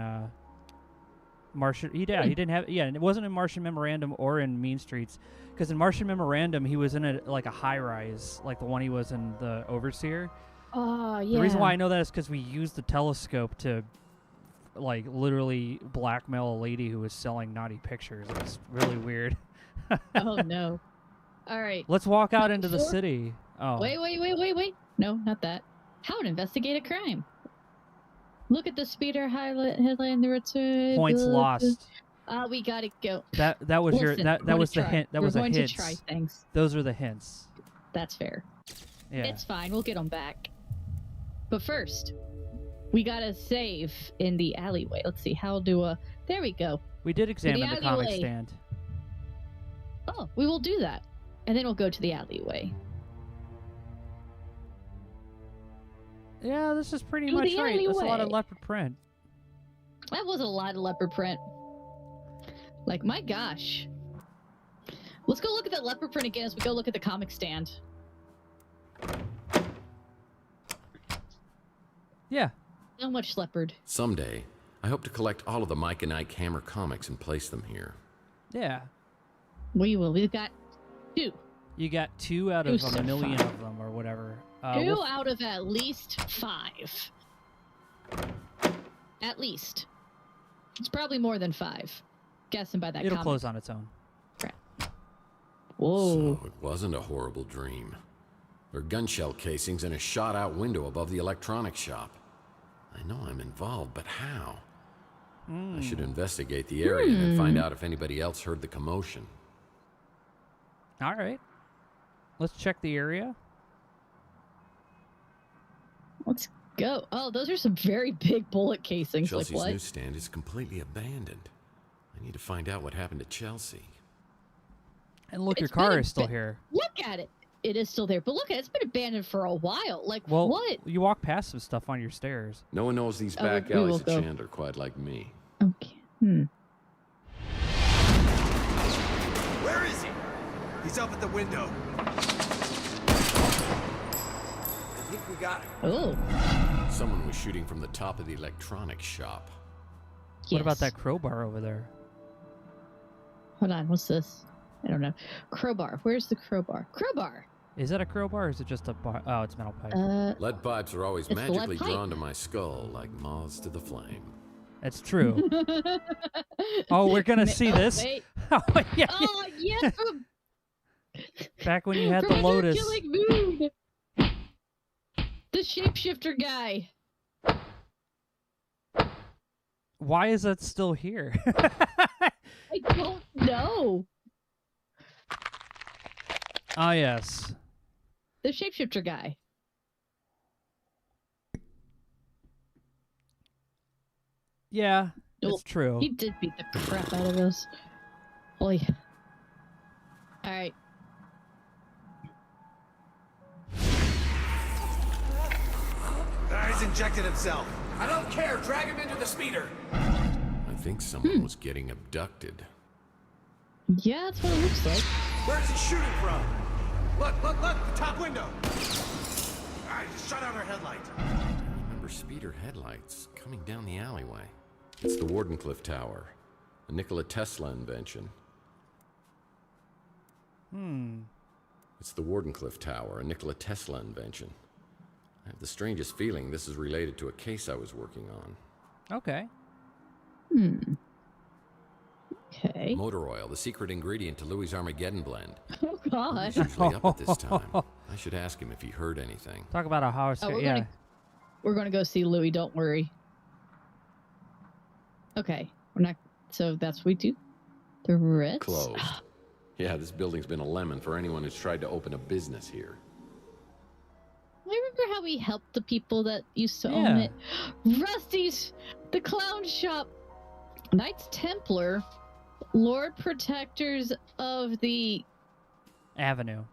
Martian. He didn't have. Yeah, and it wasn't in Martian Memorandum or in Mean Streets, because in Martian Memorandum he was in a high rise, like the one he was in the Overseer. Oh yeah. The reason why I know that is because we used the telescope to, like, literally blackmail a lady who was selling naughty pictures. It was really weird. Oh no. All right. Let's walk out into the city. Oh. Wait. No, not that. How to investigate a crime. Look at the speeder headline. The return. Points lost. We gotta go. That was Listen, your that was the hint. That We're was a going hint. to try things. Those are the hints. That's fair. Yeah. It's fine. We'll get them back. But first, we gotta save in the alleyway. Let's see. How do there we go. We did examine the comic alleyway. stand. Oh, we will do that. And then we'll go to the alleyway. Yeah, this is pretty To much the right. That's a lot of alleyway. leopard print. That was a lot of leopard print. Like, my gosh. Let's go look at that leopard print again as we go look at the comic stand. Yeah. So much leopard. Someday, I hope to collect all of the Mike and Ike Hammer comics and place them here. Yeah. We will. We've got 2. You got 2 out of a million of them or whatever. 2 out of at least 5. At least. It's probably more than 5. Guessing by that It'll comic. close on its own. Whoa. So it wasn't a horrible dream. There are gun shell casings in a shot-out window above the electronics shop. I know I'm involved, but how? I should investigate the area and then find out if anybody else heard the commotion. All right. Let's check the area. Let's go. Oh, those are some very big bullet casings. Chelsea's like what? newsstand is completely abandoned. I need to find out what happened to Chelsea. And look, your It's car been is still here. Look at it. It is still there. But look at it. It's been abandoned for a while. Like, Well, what? you walk past some stuff on your stairs. No one knows these Oh, back we will alleys of go. Chandler quite like me. Okay. Where is he? He's up at the window. I think we got him. Oh. Someone was shooting from the top of the electronics shop. What about that crowbar over there? Hold on. What's this? I don't know. Crowbar. Where's the crowbar? Crowbar. Is that a crowbar or is it just a bar? Oh, it's metal pipe. Lead pipes are always It's the lead magically pipe. drawn to my skull like moths to the flame. That's true. Oh, we're going to see this. Wait. Oh, yeah. Oh, yeah. From, Back when you had from the Under Lotus. Killing Moon. The shapeshifter guy. Why is that still here? I don't know. Ah, yes. The shapeshifter guy. Yeah, it's true. He did beat the crap out of us. Holy. Alright. He's injected himself. I don't care. Drag him into the speeder. I think someone was getting abducted. Yeah, that's what it looks like. Where's he shooting from? Look, the top window. I just shut out our headlight. I remember speeder headlights coming down the alleyway. It's the Wardenclyffe Tower, a Nikola Tesla invention. It's the Wardenclyffe Tower, a Nikola Tesla invention. I have the strangest feeling this is related to a case I was working on. Okay. Okay. Motor oil, the secret ingredient to Louis' Armageddon blend. Oh, gosh. He's usually up at this time. I should ask him if he heard anything. Talk about a house. We're gonna go see Louis, don't worry. Okay. We're not... So that's what we do? The Ritz? Closed. Yeah, this building's been a lemon for anyone who's tried to open a business here. I remember how we helped the people that used to own it. Rusty's, the clown shop. Knights Templar, Lord Protectors of the Avenue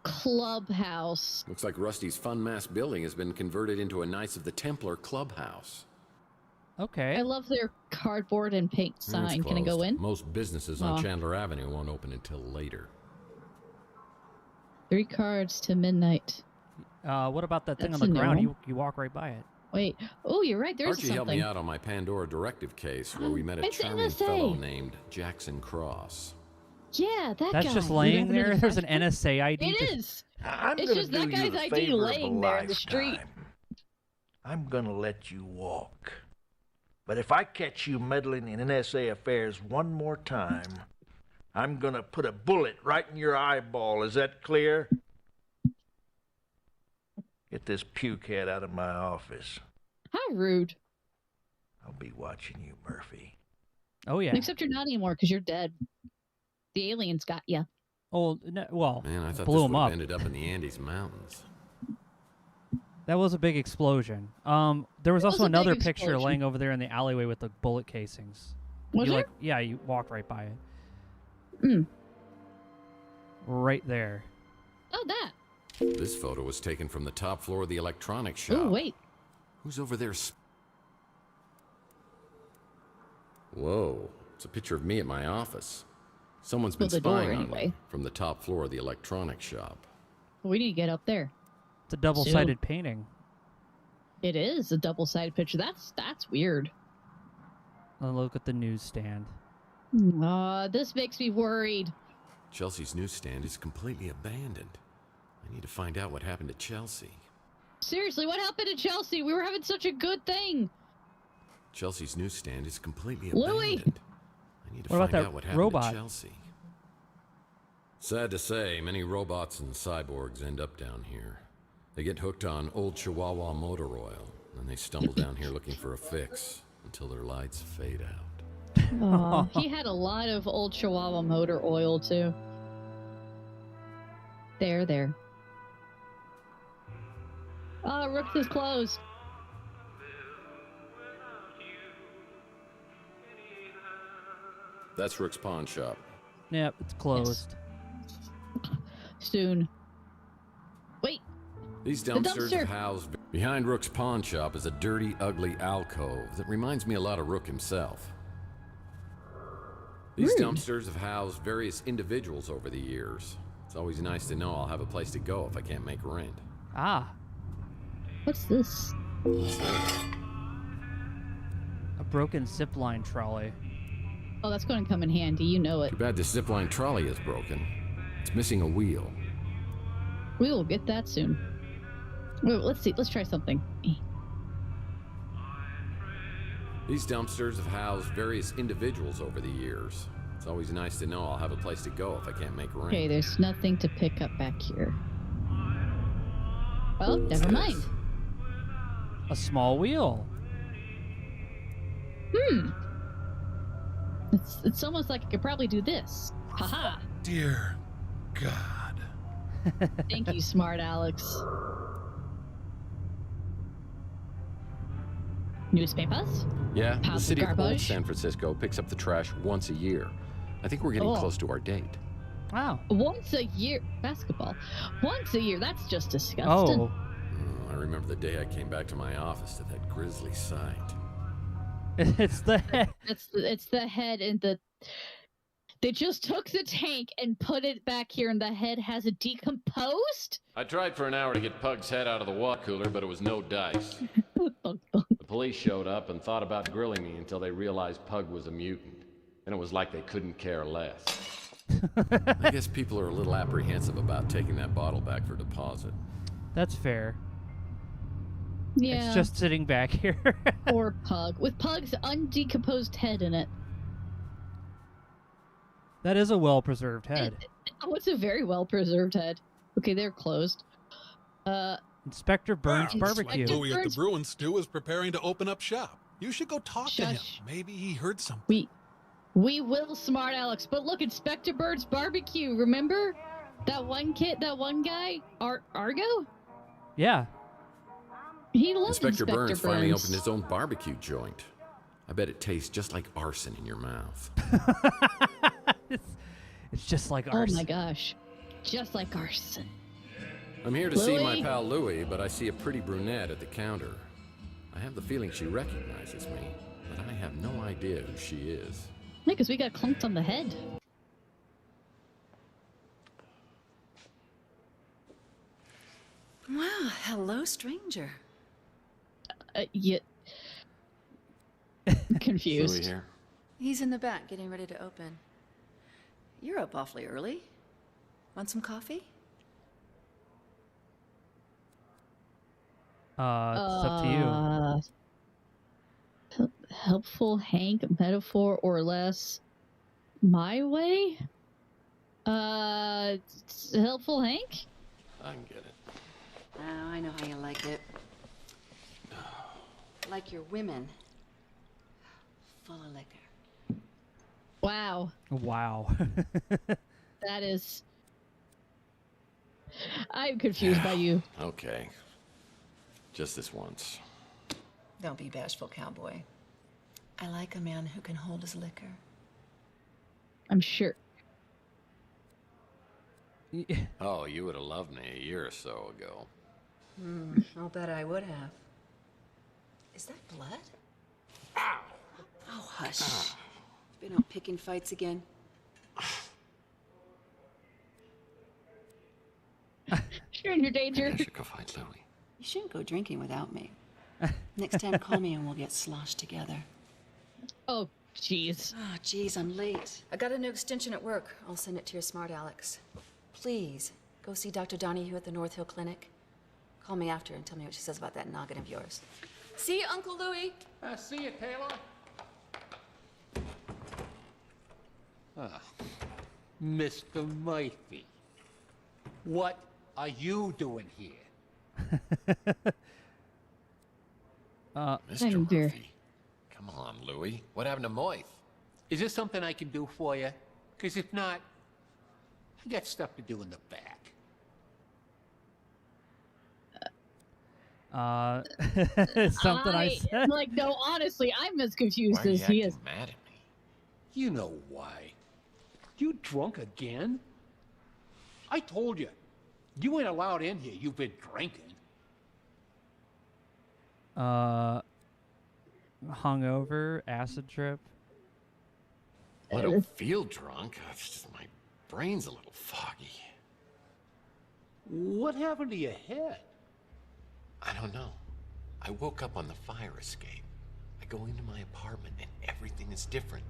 Clubhouse. Looks like Rusty's Fun Mass building has been converted into a Knights of the Templar clubhouse. Okay. I love their cardboard and paint sign. Can I go in? Most businesses on Chandler Avenue won't open until later. 3 cards to midnight. What about that thing on the ground? You walk right by it. Wait. Oh, you're right. There's Archie something. helped me out on my Pandora directive case where we met a charming fellow named Jackson Cross. Yeah, that guy. That's just laying there? There's an NSA ID? It is. It's just that guy's ID laying there in the street. I'm gonna let you walk. But if I catch you meddling in NSA affairs one more time, I'm gonna put a bullet right in your eyeball. Is that clear? Get this puke head out of my office. How rude. I'll be watching you, Murphy. Oh, yeah. Except you're not anymore because you're dead. The aliens got you. Oh, no, well, man, I thought blew this him would up. have ended up in the Andes Mountains. That was a big explosion. There was also another picture laying over there in the alleyway with the bullet casings. Was there? Yeah, you walked right by it. Right there. Oh, that. This photo was taken from the top floor of the electronics shop. Oh, wait. Who's over there? Whoa, it's a picture of me at my office. Someone's been spying on me from the top floor of the electronics shop. We need to get up there. It's a double-sided painting. It is a double-sided picture. That's weird. Look at the newsstand. This makes me worried. Chelsea's newsstand is completely abandoned. I need to find out what happened to Chelsea. Seriously, what happened to Chelsea? We were having such a good thing. Chelsea's newsstand is completely Louis. abandoned. I need to find out what happened to Chelsea. Sad to say, many robots and cyborgs end up down here. They get hooked on old Chihuahua motor oil, and they stumble down here looking for a fix until their lights fade out. He had a lot of old Chihuahua motor oil, too. There. Rook's is closed. That's Rook's pawn shop. Yep, it's closed. Soon. Wait. These dumpsters are housed behind Rook's pawn shop is a dirty, ugly alcove that reminds me a lot of Rook himself. These dumpsters have housed various individuals over the years. It's always nice to know I'll have a place to go if I can't make rent. What's this? A broken zipline trolley. Oh, that's going to come in handy. You know it. Too bad this zipline trolley is broken. It's missing a wheel. We will get that soon. Wait, let's see. Let's try something. These dumpsters have housed various individuals over the years. It's always nice to know I'll have a place to go if I can't make rent. Okay, there's nothing to pick up back here. Well, never mind. A small wheel. It's almost like I could probably do this. Haha. Dear God. Thank you, smart Alex. Newspapers? Yeah, the Piles of city of Old garbage? San Francisco picks up the trash once a year. I think we're getting close to our date. Wow. Once a year? Basketball. Once a year? That's just disgusting. Oh. I remember the day I came back to my office to that grisly sight. It's the head. It's the head and the... They just took the tank and put it back here and the head has it decomposed? I tried for an hour to get Pug's head out of the water cooler, but it was no dice. The police showed up and thought about grilling me until they realized Pug was a mutant. And it was like they couldn't care less. I guess people are a little apprehensive about taking that bottle back for deposit. That's fair. Yeah. It's just sitting back here. Poor Pug. With Pug's undecomposed head in it. That is a well-preserved head. It's a very well-preserved head. Okay, they're closed. Inspector Burns Barbecue. Louis at the Bruin Stew is preparing to open up shop. You should go talk to him. Maybe he heard something. We will, smart Alex. But look, Inspector Bird's Barbecue. Remember that one guy, Argo? Yeah. He loves Inspector Burns finally opened his own barbecue joint. I bet it tastes just like arson in your mouth. It's just like arson. Oh my gosh. Just like arson. I'm here to see my pal Louie, but I see a pretty brunette at the counter. I have the feeling she recognizes me, but I have no idea who she is. Yeah, because we got clunked on the head. Wow, hello, stranger. Yeah. Confused. Louie here. He's in the back, getting ready to open. You're up awfully early. Want some coffee? It's up to you. Helpful Hank, metaphor or less. My way? Helpful Hank? I can get it. Oh, I know how you like it. Like your women. Full of liquor. Wow. Wow. That is... I'm confused by you. Okay. Just this once. Don't be bashful, cowboy. I like a man who can hold his liquor. I'm sure. Oh, you would have loved me a year or so ago. I'll bet I would have. Is that blood? Ow! Oh, hush. Been out picking fights again? Stranger danger. I should go find Louie. You shouldn't go drinking without me. Next time, call me and we'll get sloshed together. Oh, jeez. Oh, jeez, I'm late. I got a new extension at work. I'll send it to your smart Alex. Please, go see Dr. Donahue at the North Hill Clinic. Call me after and tell me what she says about that noggin of yours. See you, Uncle Louie. See you, Taylor. Mr. Murphy, what are you doing here? Mr. Murphy. Come on, Louie. What happened to Moith? Is there something I can do for you? Because if not, I got stuff to do in the back. Something I said. Like, no, honestly, I'm as confused as he is. Mad at me? You know why. You drunk again? I told you. You ain't allowed in here. You've been drinking. Hungover, acid trip. I don't feel drunk. It's just my brain's a little foggy. What happened to your head? I don't know. I woke up on the fire escape. I go into my apartment and everything is different.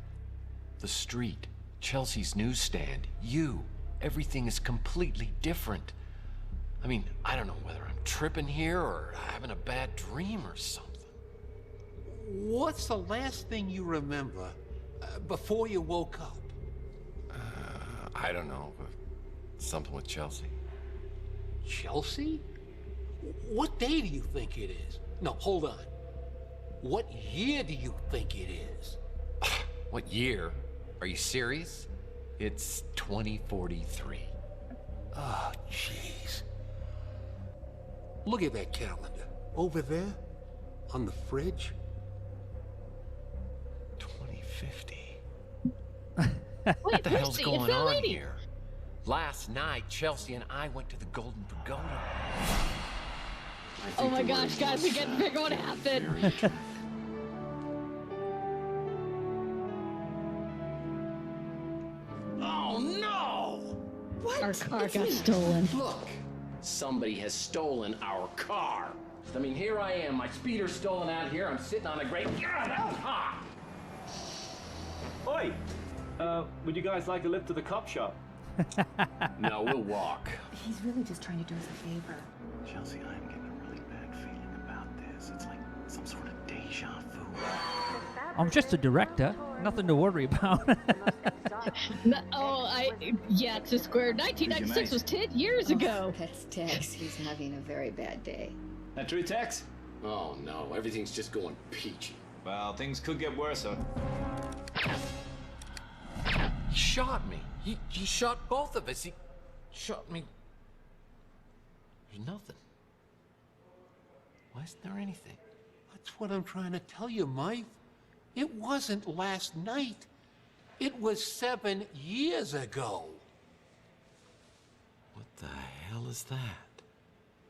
The street, Chelsea's newsstand, you. Everything is completely different. I mean, I don't know whether I'm tripping here or having a bad dream or something. What's the last thing you remember before you woke up? I don't know. Something with Chelsea. Chelsea? What day do you think it is? No, hold on. What year do you think it is? What year? Are you serious? It's 2043. Oh, jeez. Look at that calendar. Over there, on the fridge. 2050. What the hell's going on here? Last night, Chelsea and I went to the Golden Pagoda. Oh my gosh, guys, we gotta figure out what happened. Oh no! What? Our car got stolen. Look, somebody has stolen our car. I mean, here I am, my speeder's stolen out here. I'm sitting on a great. God, that was hot. Oi! Would you guys like a lift to the cop shop? No, we'll walk. He's really just trying to do us a favor. Chelsea, I'm getting a really bad feeling about this. It's like some sort of deja vu. I'm just a director. Nothing to worry about. Yeah, it's a square. 1996 was 10 years ago. That's Tex. He's having a very bad day. That true, Tex? Oh no, everything's just going peachy. Well, things could get worse, huh? He shot me. He shot both of us. He shot me. There's nothing. Why isn't there anything? That's what I'm trying to tell you, Mike. It wasn't last night. It was 7 years ago. What the hell is that?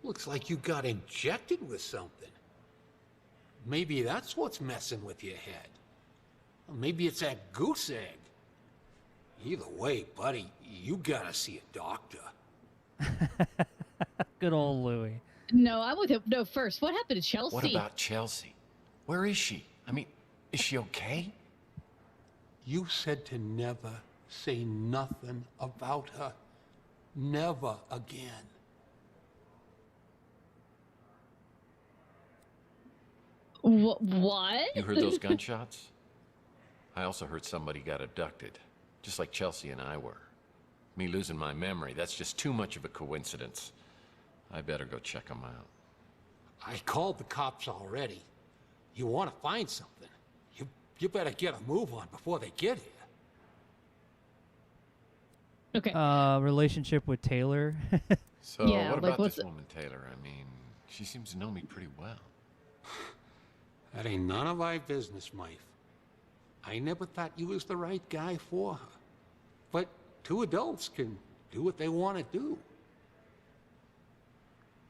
Looks like you got injected with something. Maybe that's what's messing with your head. Or maybe it's that goose egg. Either way, buddy, you gotta see a doctor. Good old Louie. No, I'm with him. No, first, what happened to Chelsea? What about Chelsea? Where is she? I mean, is she okay? You said to never say nothing about her. Never again. What? You heard those gunshots? I also heard somebody got abducted. Just like Chelsea and I were. Me losing my memory, that's just too much of a coincidence. I better go check them out. I called the cops already. You want to find something, you better get a move on before they get here. Okay. Relationship with Taylor. So, yeah, what like, about this woman, Taylor? I mean, she seems to know me pretty well. That ain't none of our business, Mike. I never thought you was the right guy for her. But two adults can do what they want to do.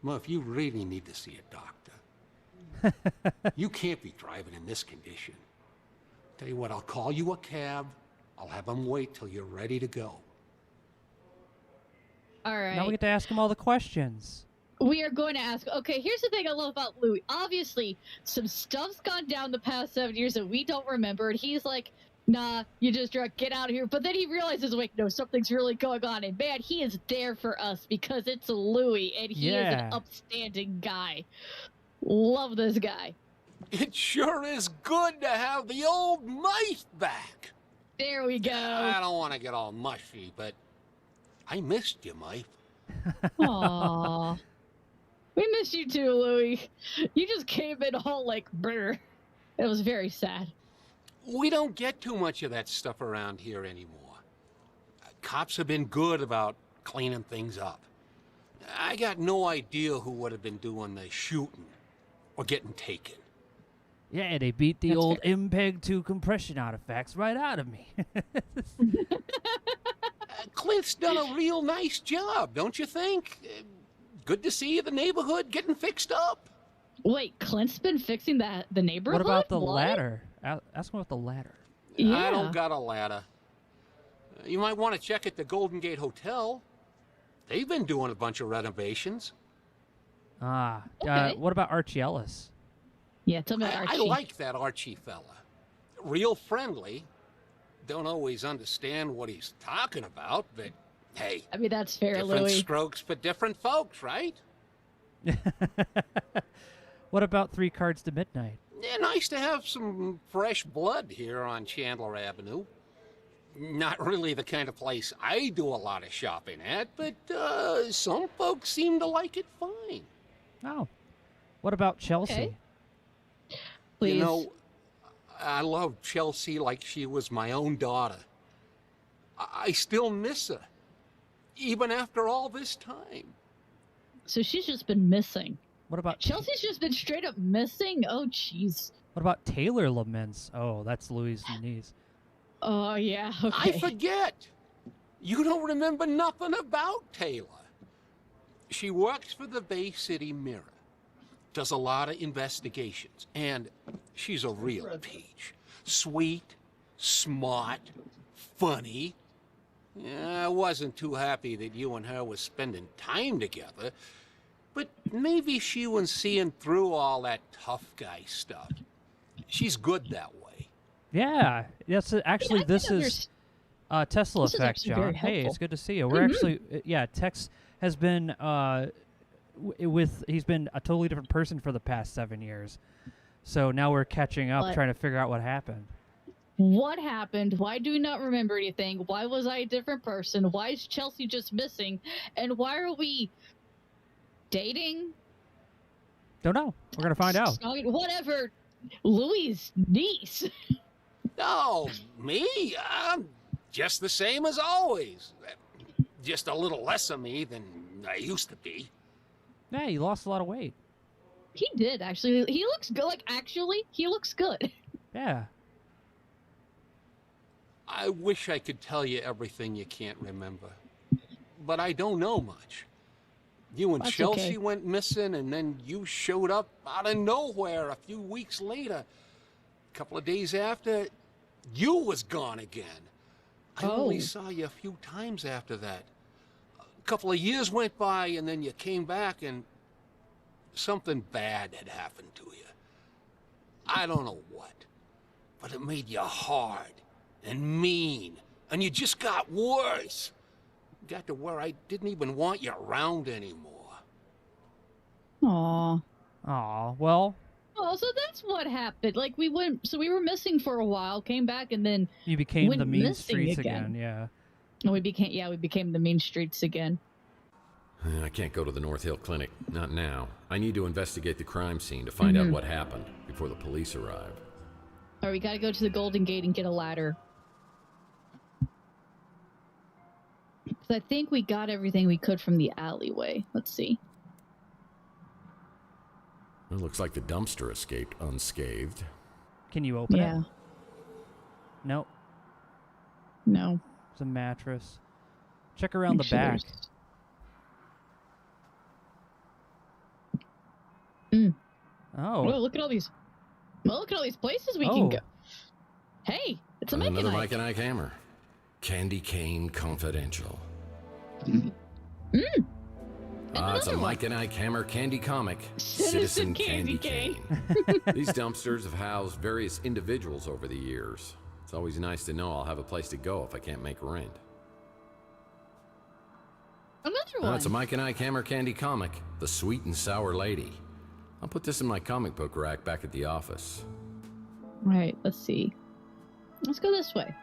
Murph, you really need to see a doctor. You can't be driving in this condition. Tell you what, I'll call you a cab. I'll have them wait till you're ready to go. All right. Now we get to ask him all the questions. We are going to ask. Okay, here's the thing I love about Louis. Obviously, some stuff's gone down the past 7 years that we don't remember. And he's like, nah, you just drunk, get out of here. But then he realizes, like, no, something's really going on. And man, he is there for us because it's Louis, and he is an upstanding guy. Love this guy. It sure is good to have the old mice back. There we go. I don't want to get all mushy, but I missed you, Mike. Aww. We miss you too, Louis. You just came in all like brr. It was very sad. We don't get too much of that stuff around here anymore. Cops have been good about cleaning things up. I got no idea who would have been doing the shooting or getting taken. Yeah, they beat the old MPEG-2 compression artifacts right out of me. Clint's done a real nice job, don't you think? Good to see the neighborhood getting fixed up. Wait, Clint's been fixing the neighborhood? What about the ladder? Ask him about the ladder. Yeah. I don't got a ladder. You might want to check at the Golden Gate Hotel. They've been doing a bunch of renovations. Okay. What about Archie Ellis? Yeah, tell me about Archie. I like that Archie fella. Real friendly. Don't always understand what he's talking about, but hey. I mean, that's fair, different Louis. strokes for different folks, right? What about 3 Cards to Midnight? Yeah, nice to have some fresh blood here on Chandler Avenue. Not really the kind of place I do a lot of shopping at, but some folks seem to like it fine. Oh. What about Chelsea? Okay. Please. You know, I love Chelsea like she was my own daughter. I still miss her, even after all this time. So she's just been missing. What about Chelsea's just been straight up missing? Oh, jeez. What about Taylor laments? Oh, that's Louis' niece. Oh, yeah, okay. I forget. You don't remember nothing about Taylor. She works for the Bay City Mirror, does a lot of investigations, and she's a real peach. Sweet, smart, funny. I wasn't too happy that you and her were spending time together, but maybe she was seeing through all that tough guy stuff. She's good that way. Yeah, that's this is Tesla This is effect, actually John. very Hey, it's helpful. good to see you. We're actually, Tex has been he's been a totally different person for the past 7 years. So now we're catching up, trying to figure out what happened. What happened? Why do we not remember anything? Why was I a different person? Why is Chelsea just missing? And why are we dating? Don't know. We're gonna find out. Whatever. Louis' niece. No, me? I'm just the same as always. Just a little less of me than I used to be. Yeah, you lost a lot of weight. He did, actually. He looks good. Like, actually, he looks good. Yeah. I wish I could tell you everything you can't remember. But I don't know much. You and That's Chelsea okay. went missing, and then you showed up out of nowhere a few weeks later. A couple of days after, you was gone again. I only saw you a few times after that. A couple of years went by, and then you came back, and something bad had happened to you. I don't know what, but it made you hard and mean, and you just got worse. Got to where I didn't even want you around anymore. Aw. Aw, well. Oh, so that's what happened. Like, we were missing for a while, came back, and then You became went the mean missing streets again, yeah. And we became the mean streets again. I can't go to the North Hill Clinic. Not now. I need to investigate the crime scene to find out what happened before the police arrive. Alright, we gotta go to the Golden Gate and get a ladder. Because I think we got everything we could from the alleyway. Let's see. It looks like the dumpster escaped unscathed. Can you open Yeah. it? Nope. No. It's a mattress. Check around the back. Oh. Well, look at all these. Well, look at all these places we can go. Hey, it's a Mike and Another Ike. Mike and Ike hammer. Candy Cane Confidential. It's a Mike and Ike hammer candy comic. Citizen Candy Cane. These dumpsters have housed various individuals over the years. It's always nice to know I'll have a place to go if I can't make rent. Another one. It's a Mike and Ike hammer candy comic. The Sweet and Sour Lady. I'll put this in my comic book rack back at the office. Right, let's see. Let's go this way.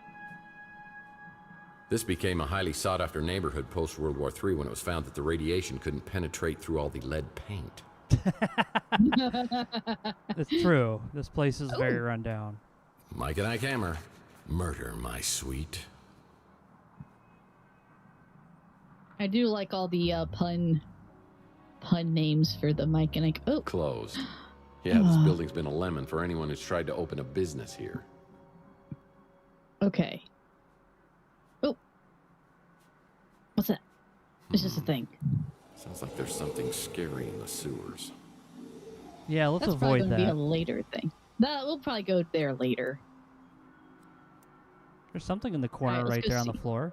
This became a highly sought-after neighborhood post-World War III when it was found that the radiation couldn't penetrate through all the lead paint. It's true. This place is very run down. Mike and Ike hammer. Murder, my sweet. I do like all the pun names for the Mike and Ike. Oh, Closed. Yeah, this building's been a lemon for anyone who's tried to open a business here. okay. Oh, what's that? It's just a thing. Sounds like there's something scary in the sewers. Yeah, let's That's probably avoid gonna be a that. later thing. We'll probably go there later. There's something in the corner let's right go there on the see. floor.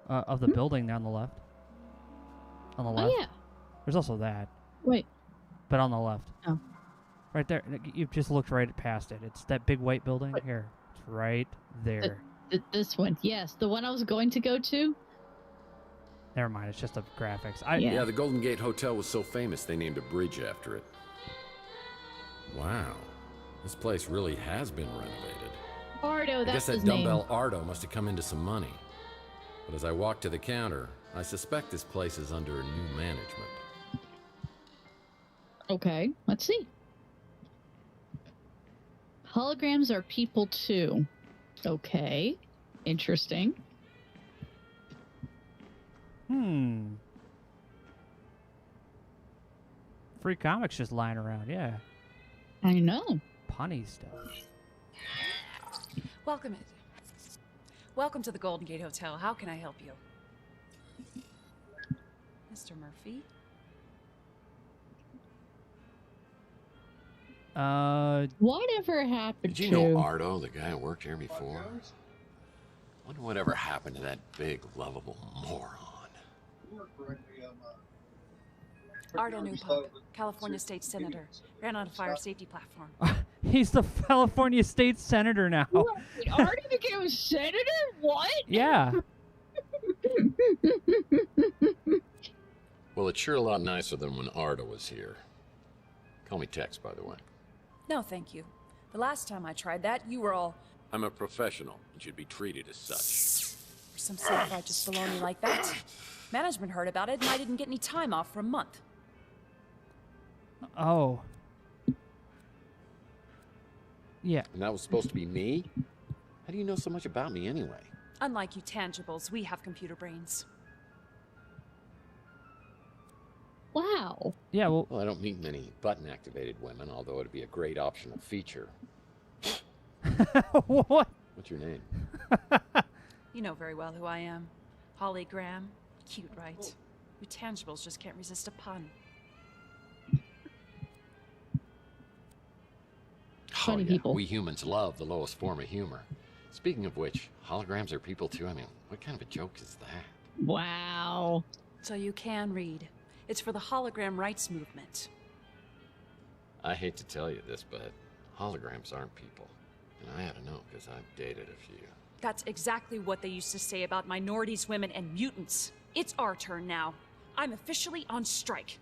Of the building on the left. On the left. Oh yeah. There's also that. Wait. But on the left. Oh. Right there. You've just looked right past it. It's that big white building. Here. It's right there. This one. Yes, the one I was going to go to. Never mind. It's just a graphics. Yeah, the Golden Gate Hotel was so famous they named a bridge after it. Wow. This place really has been renovated. Ardo, I that's guess that his name. dumbbell Ardo must have come into some money. But as I walk to the counter, I suspect this place is under new management. Okay, let's see. Holograms are people too. Okay. Interesting. Free comics just lying around, yeah. I know. Punny stuff. Welcome to the Golden Gate Hotel. How can I help you? Mr. Murphy? Whatever happened Did you know Ardo, the guy who worked here before? Wonder whatever happened to that big, lovable moron. Ardo Newpop, California State Senator. Ran on a fire safety platform. He's the California State Senator now. Wait, Ardo became a senator? What? Yeah. Well, it's sure a lot nicer than when Ardo was here. Call me Tex, by the way. No, thank you. The last time I tried that, you were all... I'm a professional and should be treated as such. For some self-righteous baloney like that. Management heard about it and I didn't get any time off for a month. Oh. Yeah. And that was supposed to be me? How do you know so much about me anyway? Unlike you tangibles, we have computer brains. Wow. Yeah, well, I don't meet many button-activated women, although it'd be a great optional feature. What? What's your name? You know very well who I am. Holly Graham. Cute, right? We tangibles just can't resist a pun. Funny yeah. people. We humans love the lowest form of humor. Speaking of which, holograms are people too. I mean, what kind of a joke is that? Wow. So you can read. It's for the hologram rights movement. I hate to tell you this, but holograms aren't people. And I ought to know, because I've dated a few. That's exactly what they used to say about minorities, women, and mutants. It's our turn now. I'm officially on strike.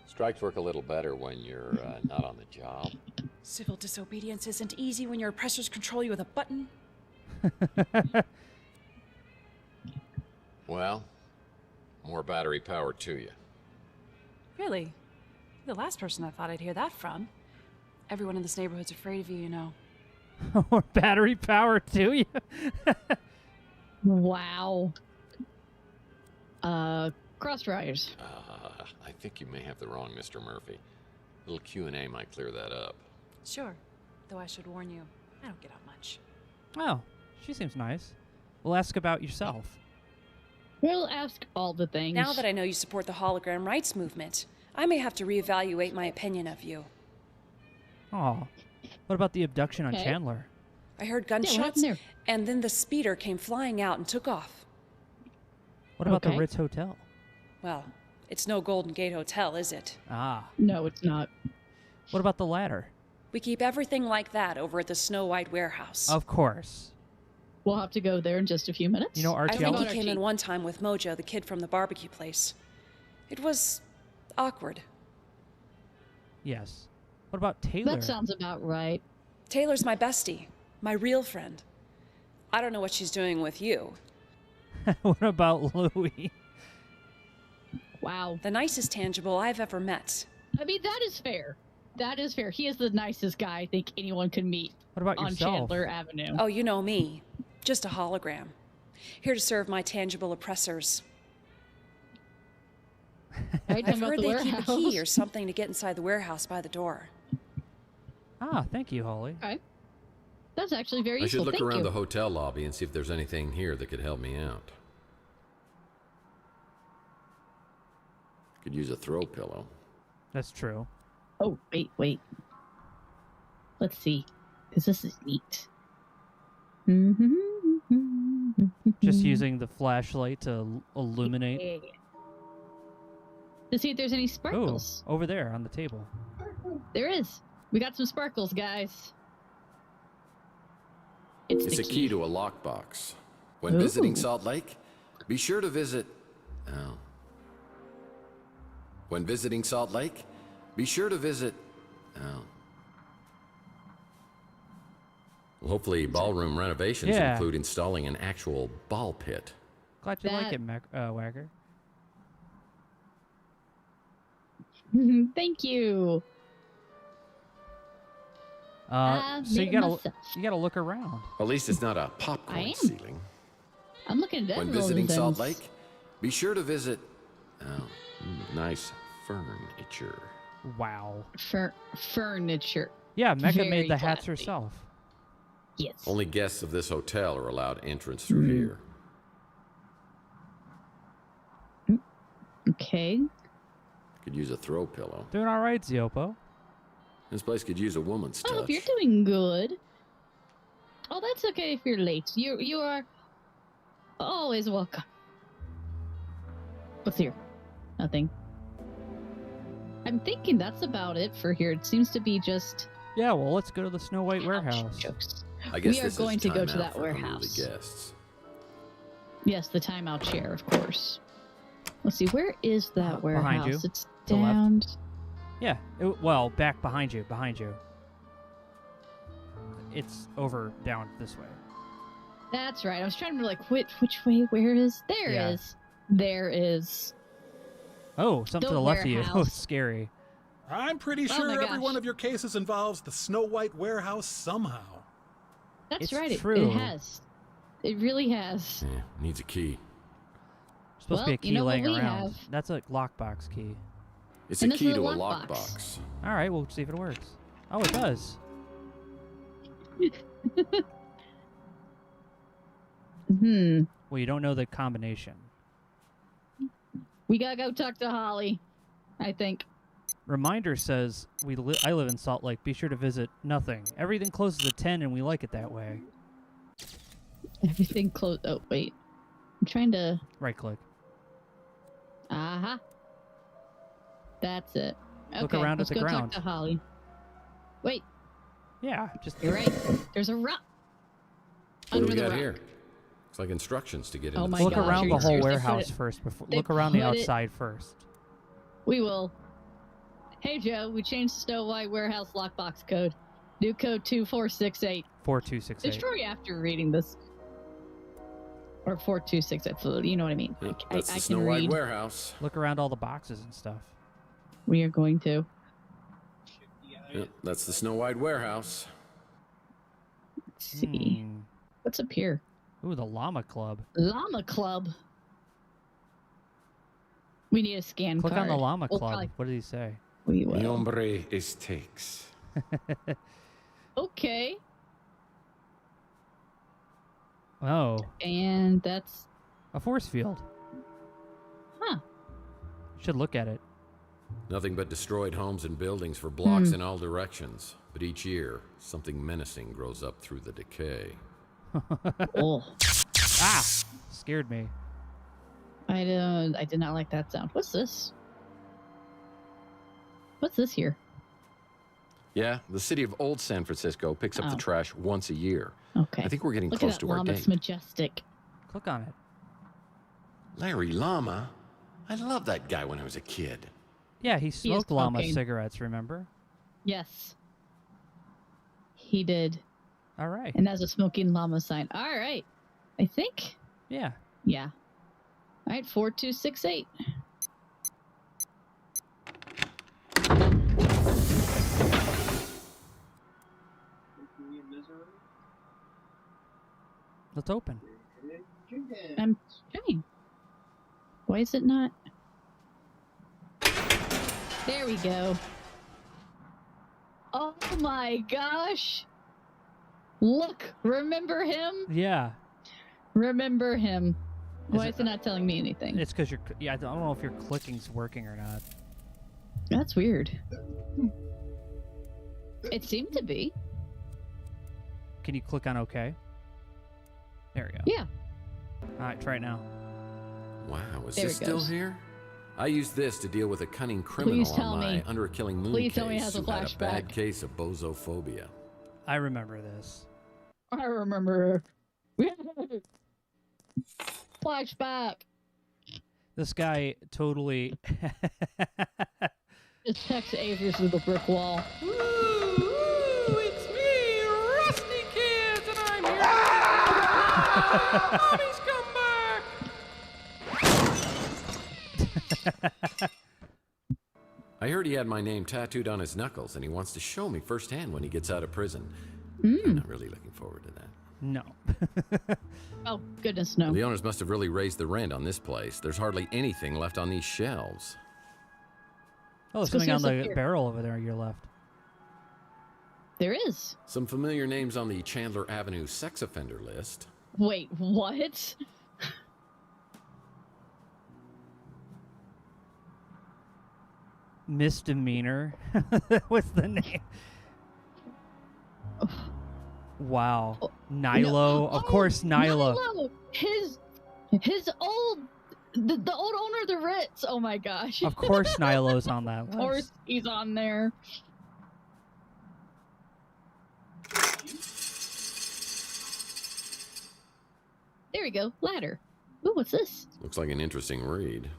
Strikes work a little better when you're not on the job. Civil disobedience isn't easy when your oppressors control you with a button. Well, more battery power to you. Really? You're the last person I thought I'd hear that from. Everyone in this neighborhood's afraid of you, you know. More battery power to you? Wow. Crossdryers. I think you may have the wrong Mr. Murphy. A little Q&A might clear that up. Sure. Though I should warn you, I don't get out much. Oh, she seems nice. We'll ask about yourself. We'll ask all the things. Now that I know you support the hologram rights movement, I may have to reevaluate my opinion of you. Oh. What about the abduction on Okay. Chandler? I heard Yeah, what gunshots, happened there? and then the speeder came flying out and took off. What about the Okay. Ritz Hotel? Well, it's no Golden Gate Hotel, is it? Ah. No, it's not. What about the ladder? We keep everything like that over at the Snow White warehouse. Of course. We'll have to go there in just a few minutes. You know I Archie? think he Archie. came in one time with Mojo, the kid from the barbecue place. It was awkward. Yes. What about Taylor? That sounds about right. Taylor's my bestie, my real friend. I don't know what she's doing with you. What about Louie? Wow. The nicest tangible I've ever met. I mean, that is fair. That is fair. He is the nicest guy I think anyone could meet What about on yourself? Chandler Avenue. Oh, you know me. Just a hologram. Here to serve my tangible oppressors. Right, I've about heard the they keep a warehouse. key or something to get inside the warehouse by the door. Ah, thank you, Holly. Okay. That's actually very I useful. should look Thank around you. the hotel lobby and see if there's anything here that could help me out. Could use a throw pillow. That's true. Oh, wait. Let's see. Because this is neat. Just using the flashlight to illuminate. Yeah. To see if there's any Oh, sparkles. over there on the table. There is. We got some sparkles, guys. It's the a key to a lockbox. When Ooh. visiting Salt Lake, be sure to visit... Oh. When visiting Salt Lake, be sure to visit... Oh. Well, hopefully ballroom renovations Yeah. include installing an actual ball pit. Glad you like That- it, Wagger. Thank you. So you gotta look around. At least it's not a popcorn ceiling. I'm looking at When visiting Salt Lake, be sure to visit nice furniture. Wow. Furniture. Yeah, Mecha Very made the hats classy. herself. Yes. Only guests of this hotel are allowed entrance through here. Okay. Could use a throw pillow. Doing all right, Ziopo. This place could use a woman's touch. Oh, you're doing good. Oh, that's okay if you're late. You are always welcome. What's here? Nothing. I'm thinking that's about it for here. It seems to be just... Yeah, well, let's go to the Snow White warehouse. Jokes. I guess we are going to go to that warehouse. Guests. Yes, the timeout chair, of course. Let's see, where is that warehouse? Behind you. It's To the down. Yeah, well, back behind you. It's over down this way. That's right. I was trying to be like, which way? Where is? There is. There is. Oh, something to the left of you. Oh, it's scary. I'm pretty sure every one of your cases involves the Snow White warehouse somehow. That's It's right. true. It has. It really has. Yeah, needs a key. There's supposed to be a key you know what laying we around. have? That's a lockbox key. It's And a this key is a to a lockbox. lockbox. All right, we'll see if it works. Oh, it does. Well, you don't know the combination. We gotta go talk to Holly, I think. Reminder says I live in Salt Lake. Be sure to visit nothing. Everything closes at 10, and we like it that way. Everything closed. Oh, wait. I'm trying to... Right click. Aha. That's it. Okay, Look around let's at the go ground. talk to Holly. Wait. Yeah, just... You're right. There's a rock. What do Under we the got rock. here? It's like instructions to get into Oh the my Look gosh, around are the you whole serious? They warehouse put it- first. they Look around the put it- outside first. We will. Hey, Joe, we changed the Snow White warehouse lockbox code. New code 2468. 4268. Destroy after reading this. Or 4268. You know what I mean. Yep, I that's the can Snow White read. warehouse. Look around all the boxes and stuff. We are going to. Yep, that's the Snow White warehouse. Let's see. What's up here? Ooh, the Llama Club. Llama Club. We need a scan Click card. on the Llama We'll Club. probably- What did he say? We Mi will. hombre es TEX. Okay. Oh, And that's... a force field. Huh. Should look at it. Nothing but destroyed homes and buildings for blocks in all directions. But each year, something menacing grows up through the decay. Oh. Ah! Scared me. I did not like that sound. What's this? What's this here? Yeah, the city of Old San Francisco picks up the trash once a year. Okay. I think we're getting Look close at to that our llama. date. It's majestic. Click on it. Larry Llama? I loved that guy when I was a kid. Yeah, he smoked llama cocaine. cigarettes, remember? Yes. He did. All right. And that's a smoking llama sign. All right. I think. Yeah. Yeah. All right, 4268. Let's open. I'm trying. Why is it not? There we go. Oh my gosh. Look, remember him? Yeah. Remember him. Why it- is it not telling me anything? It's because you're... Yeah, I don't know if your clicking's working or not. That's weird. It seemed to be. Can you click on OK? There we go. Yeah. All right, try it now. Wow, is There this it still goes. here? I used this to deal with a cunning criminal Please tell on my me. Under a Killing Moon Please case tell me it has a who had a bad flashback. case of bozophobia. I remember this. I remember. Flashback. This guy totally... Just text Avery through the brick wall. Ooh, it's me, Rusty Kids, and I'm here. Mommy's come back. I heard heard he had my name tattooed on his knuckles, and he wants to show me firsthand when he gets out of prison. I'm not really looking forward to that. No. Oh, goodness, no. The owners must have really raised the rent on this place. There's hardly anything left on these shelves. Oh, there's something on the barrel over there on your left. There is. Some familiar names on the Chandler Avenue sex offender list. Wait, what? Misdemeanor. What's the name? Wow. Nilo. No. Of course, Nilo. His old... The old owner of the Ritz. Oh, my gosh. Of course Nilo's on that list. Of course he's on there. There we go. Ladder. Ooh, what's this? Looks like an interesting read.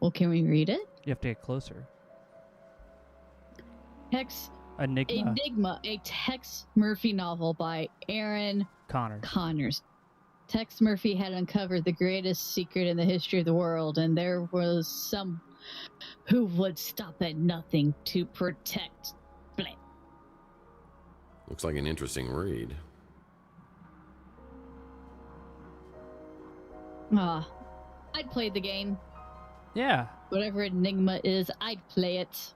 Well, can we read it? You have to get closer. TEX Enigma. A Tex Murphy novel by Aaron Connors. Tex Murphy had uncovered the greatest secret in the history of the world, and there was some who would stop at nothing to protect. Blank. Looks like an interesting read. I'd play the game. Yeah. Whatever Enigma is, I'd play it.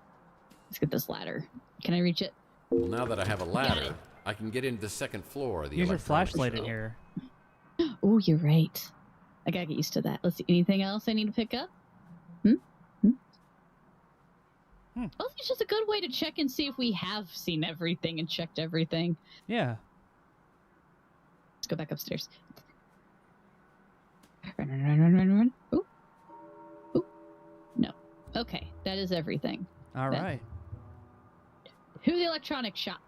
Let's get this ladder. Can I reach it? Well, now that I have a ladder, I can get into the second floor of the Use your flashlight in here. Oh, you're right. I gotta get used to that. Let's see. Anything else I need to pick up? Well, it's just a good way to check and see if we have seen everything and checked everything. Yeah. Let's go back upstairs. Run. Ooh. No. Okay, that is everything. All right. Who the electronics shop?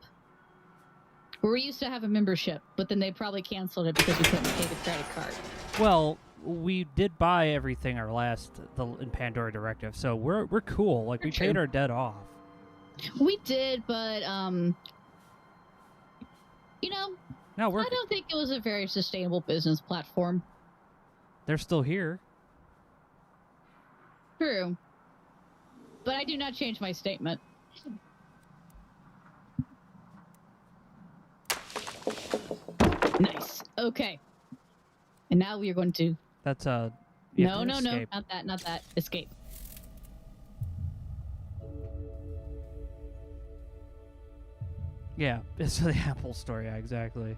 Where we used to have a membership, but then they probably canceled it because we couldn't pay the credit card. Well, we did buy everything in Pandora Directive, so we're cool. Like, we paid our debt off. We did, but you know, I don't think it was a very sustainable business platform. They're still here. True. But I do not change my statement. Nice. Okay. And now we are going to... That's No. Not that. Escape. Yeah, it's the Apple Store. Yeah, exactly.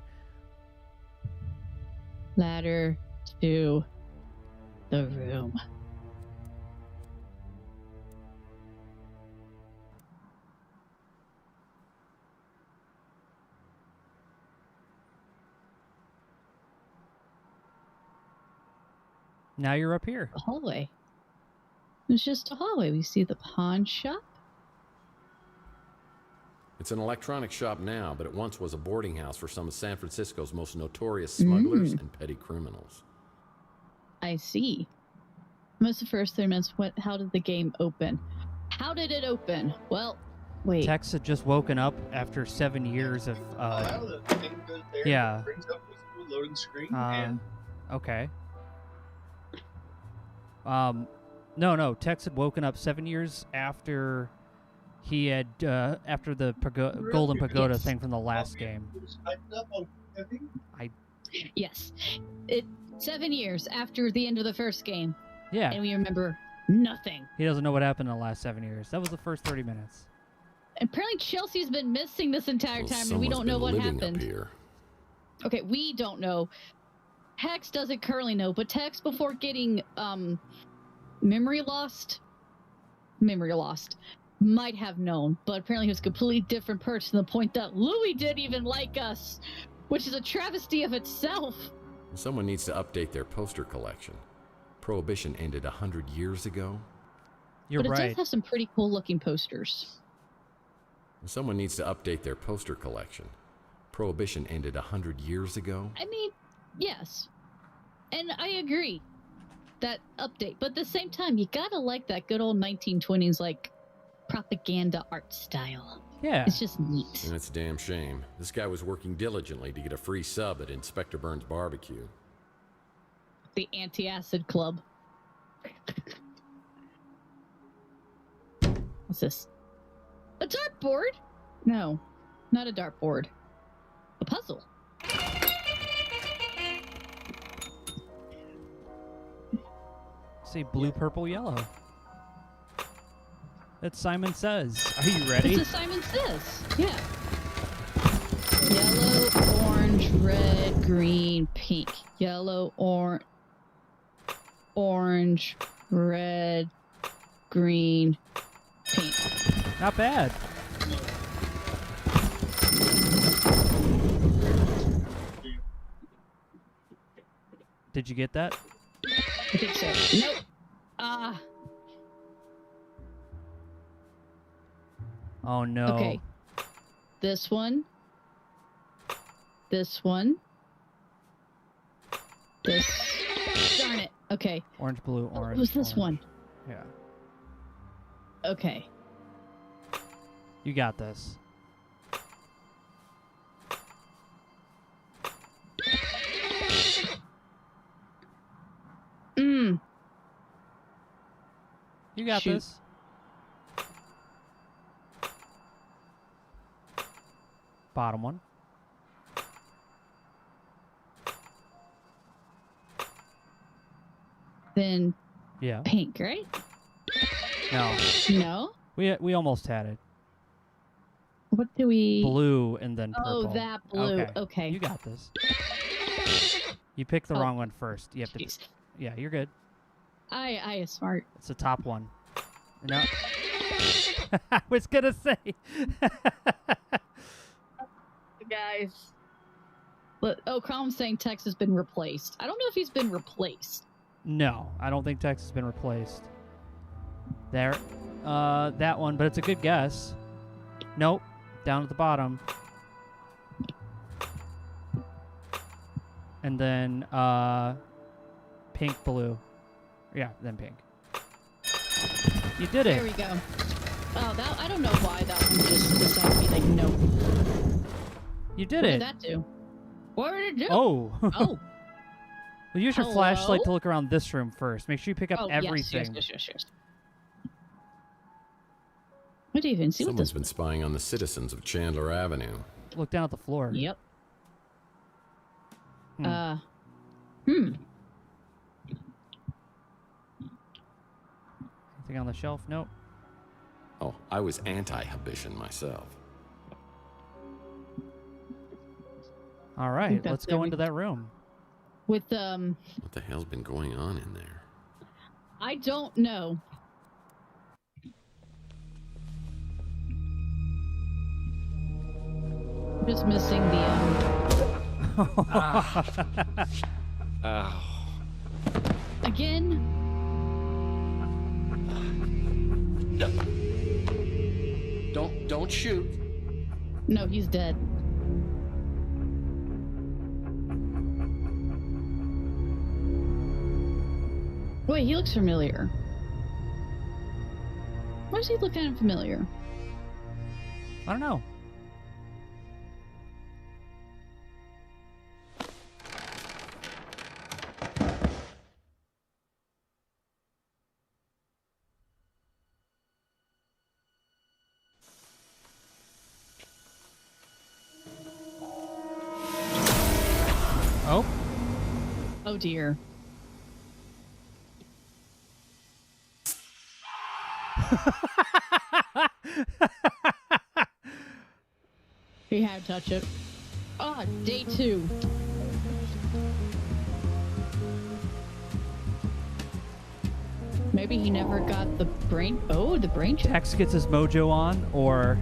Ladder to the room. Now you're up here. A hallway. It's just a hallway. We see the pawn shop. It's an electronics shop now, but it once was a boarding house for some of San Francisco's most notorious smugglers and petty criminals. I see. Most of the first 3 minutes, how did the game open? How did it open? Well, wait. Tex had just woken up after 7 years of... yeah. Brings up the loading screen. Okay. No. Tex had woken up 7 years after he had after the Golden Pagoda thing from the last game. Yes, 7 years after the end of the first game. Yeah, and we remember nothing. He doesn't know what happened in the last 7 years. That was the first 30 minutes. Apparently, Chelsea's been missing this entire time, and we don't know what happened. Okay, we don't know. Tex doesn't currently know, but Tex, before getting memory lost, might have known, but apparently he was a completely different person to the point that Louis didn't even like us, which is a travesty of itself. Someone needs to update their poster collection. Prohibition ended 100 years ago. You're right. But it does have some pretty cool looking posters. Someone needs to update their poster collection. Prohibition ended 100 years ago. I mean, yes. And I agree. That update. But at the same time, you gotta like that good old 1920s, like, propaganda art style. Yeah. It's just neat. And it's a damn shame. This guy was working diligently to get a free sub at Inspector Burns' barbecue. The Anti-Acid Club. What's this? A dartboard? No, not a dartboard. A puzzle. Say blue, purple, yellow. That's Simon Says. Are you ready? It's a Simon Says. Yeah. Yellow, orange, red, green, pink. Yellow, orange, red, green, pink. Not bad. Did you get that? I think so. Nope. Oh no. Okay. This one. This one. This. Darn it. Okay. Orange, blue, orange. What was this one? Yeah. Okay. You got this. You got this. Bottom one. Then yeah. Pink, right? No. No? We almost had it. What do we... Blue and then purple. Oh, that blue. Okay. You got this. You picked the wrong one first. You have to... Yeah, you're good. I is smart. It's the top one. No. I was gonna say. Guys. Oh, Crom's saying Tex has been replaced. I don't know if he's been replaced. No, I don't think Tex has been replaced. There. That one, but it's a good guess. Nope. Down at the bottom. And then, pink, blue. Yeah, then pink. You did it. There we go. Oh, that I don't know why that one just decided to be like, nope. You did What it. did that do? What did it do? Oh. Oh. Well, use your flashlight to look around this room first. Make sure you pick up everything. Yes. What do you even see? Someone's been spying on the citizens of Chandler Avenue. Look down at the floor. Yep. Anything on the shelf? Nope. Oh, I was anti-Habitian myself. All right, let's go into that room. With What the hell's been going on in there? I don't know. I'm just missing the Again. Don't shoot. No, he's dead. Wait, he looks familiar. Why does he look kind of familiar? I don't know. Oh. Oh dear. He had to touch it. Oh, day 2. Maybe he never got the brain. Oh, the brain check. Tex gets his mojo on, or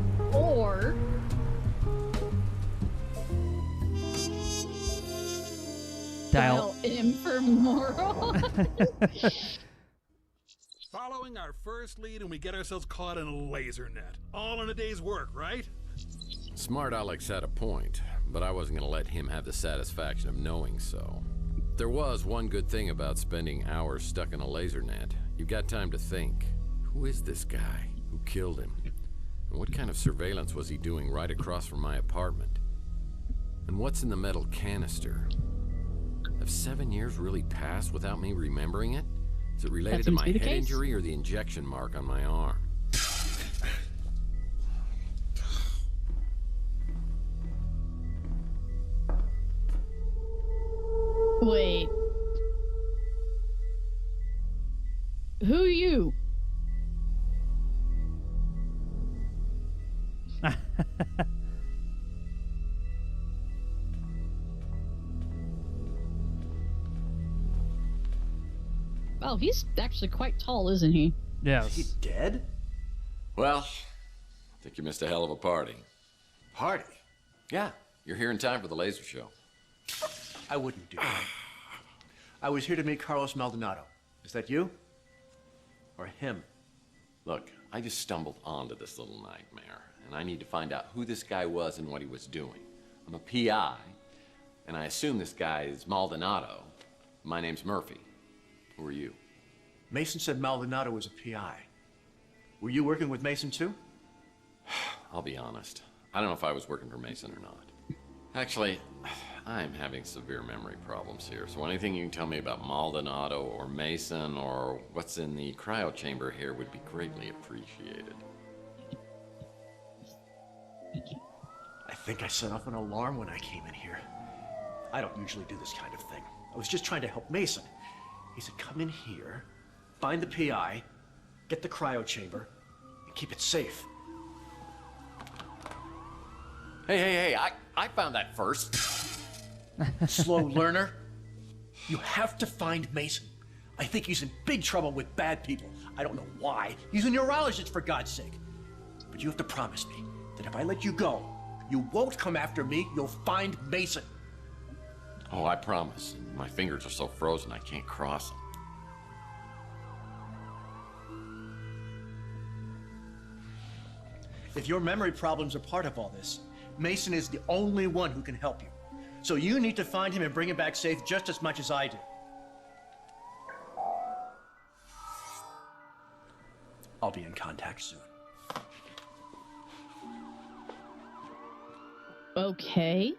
dial M for moral. Following our first lead, and we get ourselves caught in a laser net. All in a day's work, right? Smart Alex had a point, but I wasn't going to let him have the satisfaction of knowing so. There was one good thing about spending hours stuck in a laser net. You got time to think. Who is this guy? Who killed him? And what kind of surveillance was he doing right across from my apartment? And what's in the metal canister? Have 7 years really passed without me remembering it? Is it related to my head injury or the injection mark on my arm? Wait. Who you? Oh, he's actually quite tall, isn't he? Yes. Is he dead? Well, I think you missed a hell of a party. Party? Yeah, you're here in time for the laser show. I wouldn't do that. I was here to meet Carlos Maldonado. Is that you? Or him? Look, I just stumbled onto this little nightmare, and I need to find out who this guy was and what he was doing. I'm a PI, and I assume this guy is Maldonado. My name's Murphy. Who are you? Mason said Maldonado was a PI. Were you working with Mason too? I'll be honest. I don't know if I was working for Mason or not. Actually, I'm having severe memory problems here, so anything you can tell me about Maldonado or Mason or what's in the cryo chamber here would be greatly appreciated. I think I set off an alarm when I came in here. I don't usually do this kind of thing. I was just trying to help Mason. He said, come in here, find the PI, get the cryo chamber, and keep it safe. Hey, I found that first. Slow learner. You have to find Mason. I think he's in big trouble with bad people. I don't know why. He's a neurologist, for God's sake. But you have to promise me that if I let you go, you won't come after me. You'll find Mason. Oh, I promise. My fingers are so frozen I can't cross them. If your memory problems are part of all this, Mason is the only one who can help you. So you need to find him and bring him back safe just as much as I do. I'll be in contact soon. Okay.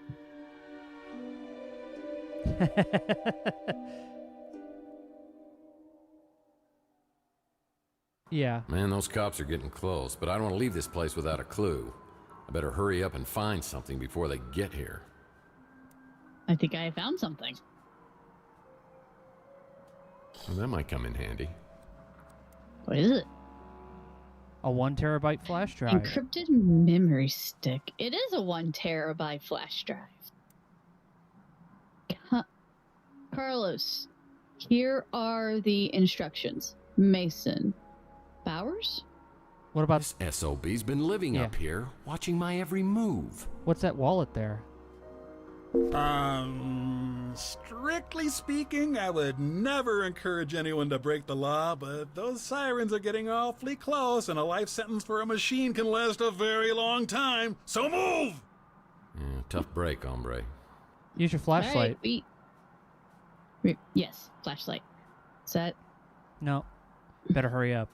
Yeah. Man, those cops are getting close, but I don't want to leave this place without a clue. I better hurry up and find something before they get here. I think I found something. Well, that might come in handy. What is it? A 1 terabyte flash drive. Encrypted memory stick. It is a 1 terabyte flash drive. Carlos, here are the instructions. Mason. Bowers? What about this SOB's been living up here, watching my every move. What's that wallet there? Strictly speaking, I would never encourage anyone to break the law, but those sirens are getting awfully close, and a life sentence for a machine can last a very long time, so move! Yeah, tough break, hombre. Use your flashlight. Yes, flashlight. Set. No. Better hurry up.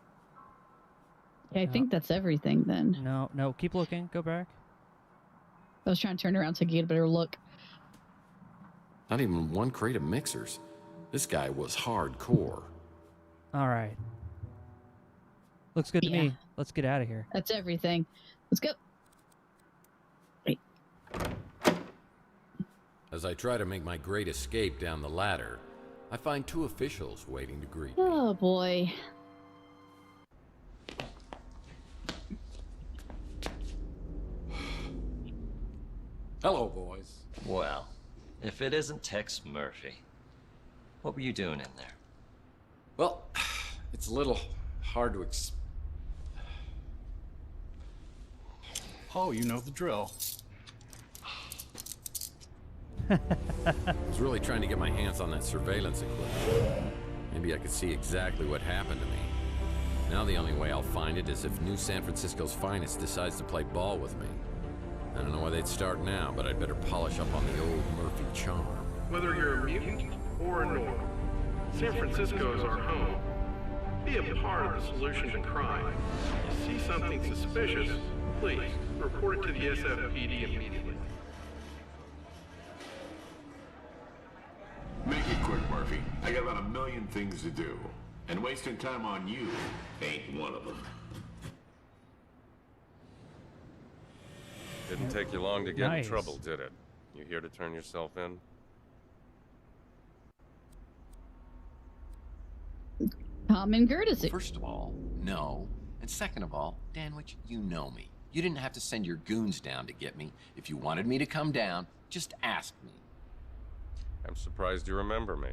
Yeah, I think that's everything then. No, keep looking. Go back. I was trying to turn around so I could get a better look. Not even 1 crate of mixers. This guy was hardcore. All right. Looks good to me. Let's get out of here. That's everything. Let's go. Wait. As I try to make my great escape down the ladder, I find 2 officials waiting to greet me. Oh, boy. Hello, boys. Well, if it isn't Tex Murphy, what were you doing in there? Well, it's a little hard to Oh, you know the drill. I was really trying to get my hands on that surveillance equipment. Maybe I could see exactly what happened to me. Now the only way I'll find it is if New San Francisco's finest decides to play ball with me. I don't know why they'd start now, but I'd better polish up on the old Murphy charm. Whether you're a mutant or a normal, San Francisco is our home. Be a part of the solution to crime. If you see something suspicious, please report it to the SFPD immediately. Make it quick, Murphy. I got about 1 million things to do. And wasting time on you ain't one of them. Didn't take you long to get Nice. in trouble, did it? You here to turn yourself in? Common courtesy. First of all, no. And second of all, Danwich, you know me. You didn't have to send your goons down to get me. If you wanted me to come down, just ask me. I'm surprised you remember me.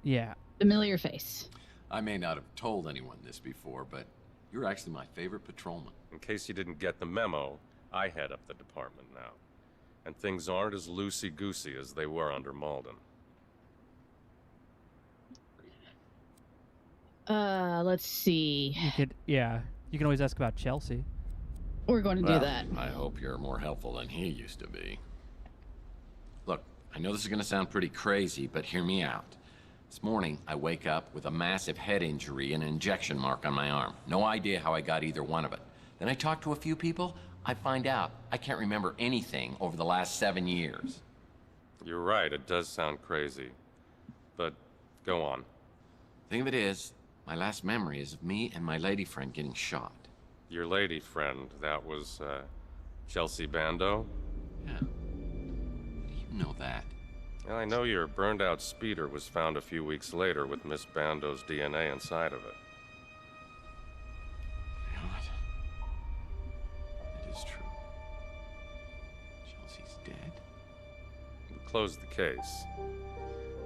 Yeah. Familiar face. I may not have told anyone this before, but you're actually my favorite patrolman. In case you didn't get the memo, I head up the department now. And things aren't as loosey-goosey as they were under Malden. Let's see. You could, yeah. You can always ask about Chelsea. We're going to do that. I hope you're more helpful than he used to be. Look, I know this is going to sound pretty crazy, but hear me out. This morning, I wake up with a massive head injury and an injection mark on my arm. No idea how I got either one of it. Then I talk to a few people. I find out I can't remember anything over the last 7 years. You're right, it does sound crazy. But go on. Thing of it is, my last memory is of me and my lady friend getting shot. Your lady friend, that was, Chelsea Bando? Yeah. How do you know that? Well, I know your burned-out speeder was found a few weeks later with Miss Bando's DNA inside of it. God. It is true. Chelsea's dead? We closed the case.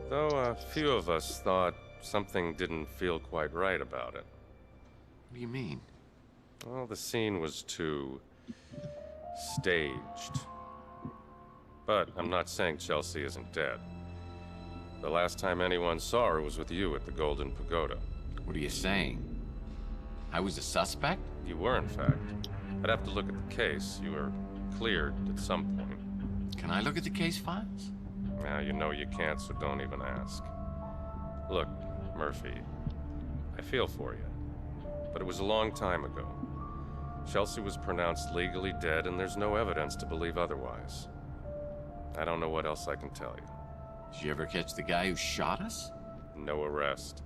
Though a few of us thought something didn't feel quite right about it. What do you mean? Well, the scene was too staged. But I'm not saying Chelsea isn't dead. The last time anyone saw her was with you at the Golden Pagoda. What are you saying? I was a suspect? You were, in fact. I'd have to look at the case. You were cleared at some point. Can I look at the case files? Now, you know you can't, so don't even ask. Look, Murphy, I feel for you. But it was a long time ago. Chelsea was pronounced legally dead, and there's no evidence to believe otherwise. I don't know what else I can tell you. Did you ever catch the guy who shot us? No arrest.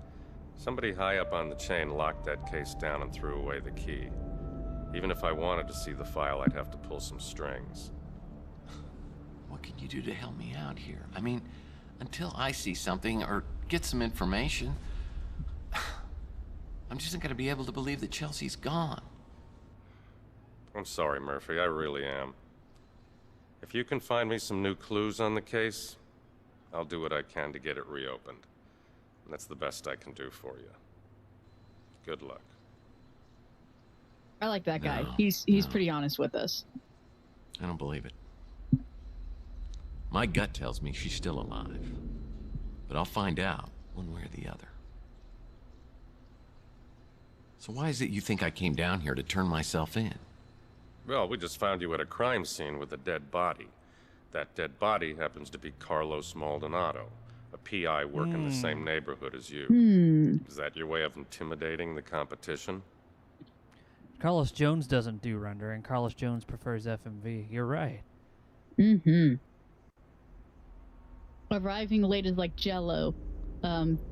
Somebody high up on the chain locked that case down and threw away the key. Even if I wanted to see the file, I'd have to pull some strings. What can you do to help me out here? I mean, until I see something or get some information, I'm just not going to be able to believe that Chelsea's gone. I'm sorry, Murphy, I really am. If you can find me some new clues on the case, I'll do what I can to get it reopened. And that's the best I can do for you. Good luck. I like that guy. No, He's pretty honest with us. I don't believe it. My gut tells me she's still alive. But I'll find out one way or the other. So why is it you think I came down here to turn myself in? Well, we just found you at a crime scene with a dead body. That dead body happens to be Carlos Maldonado, a PI working the same neighborhood as you. Is that your way of intimidating the competition? Carlos Jones doesn't do rendering. Carlos Jones prefers FMV. You're right. Mm-hmm. Arriving late is like Jello.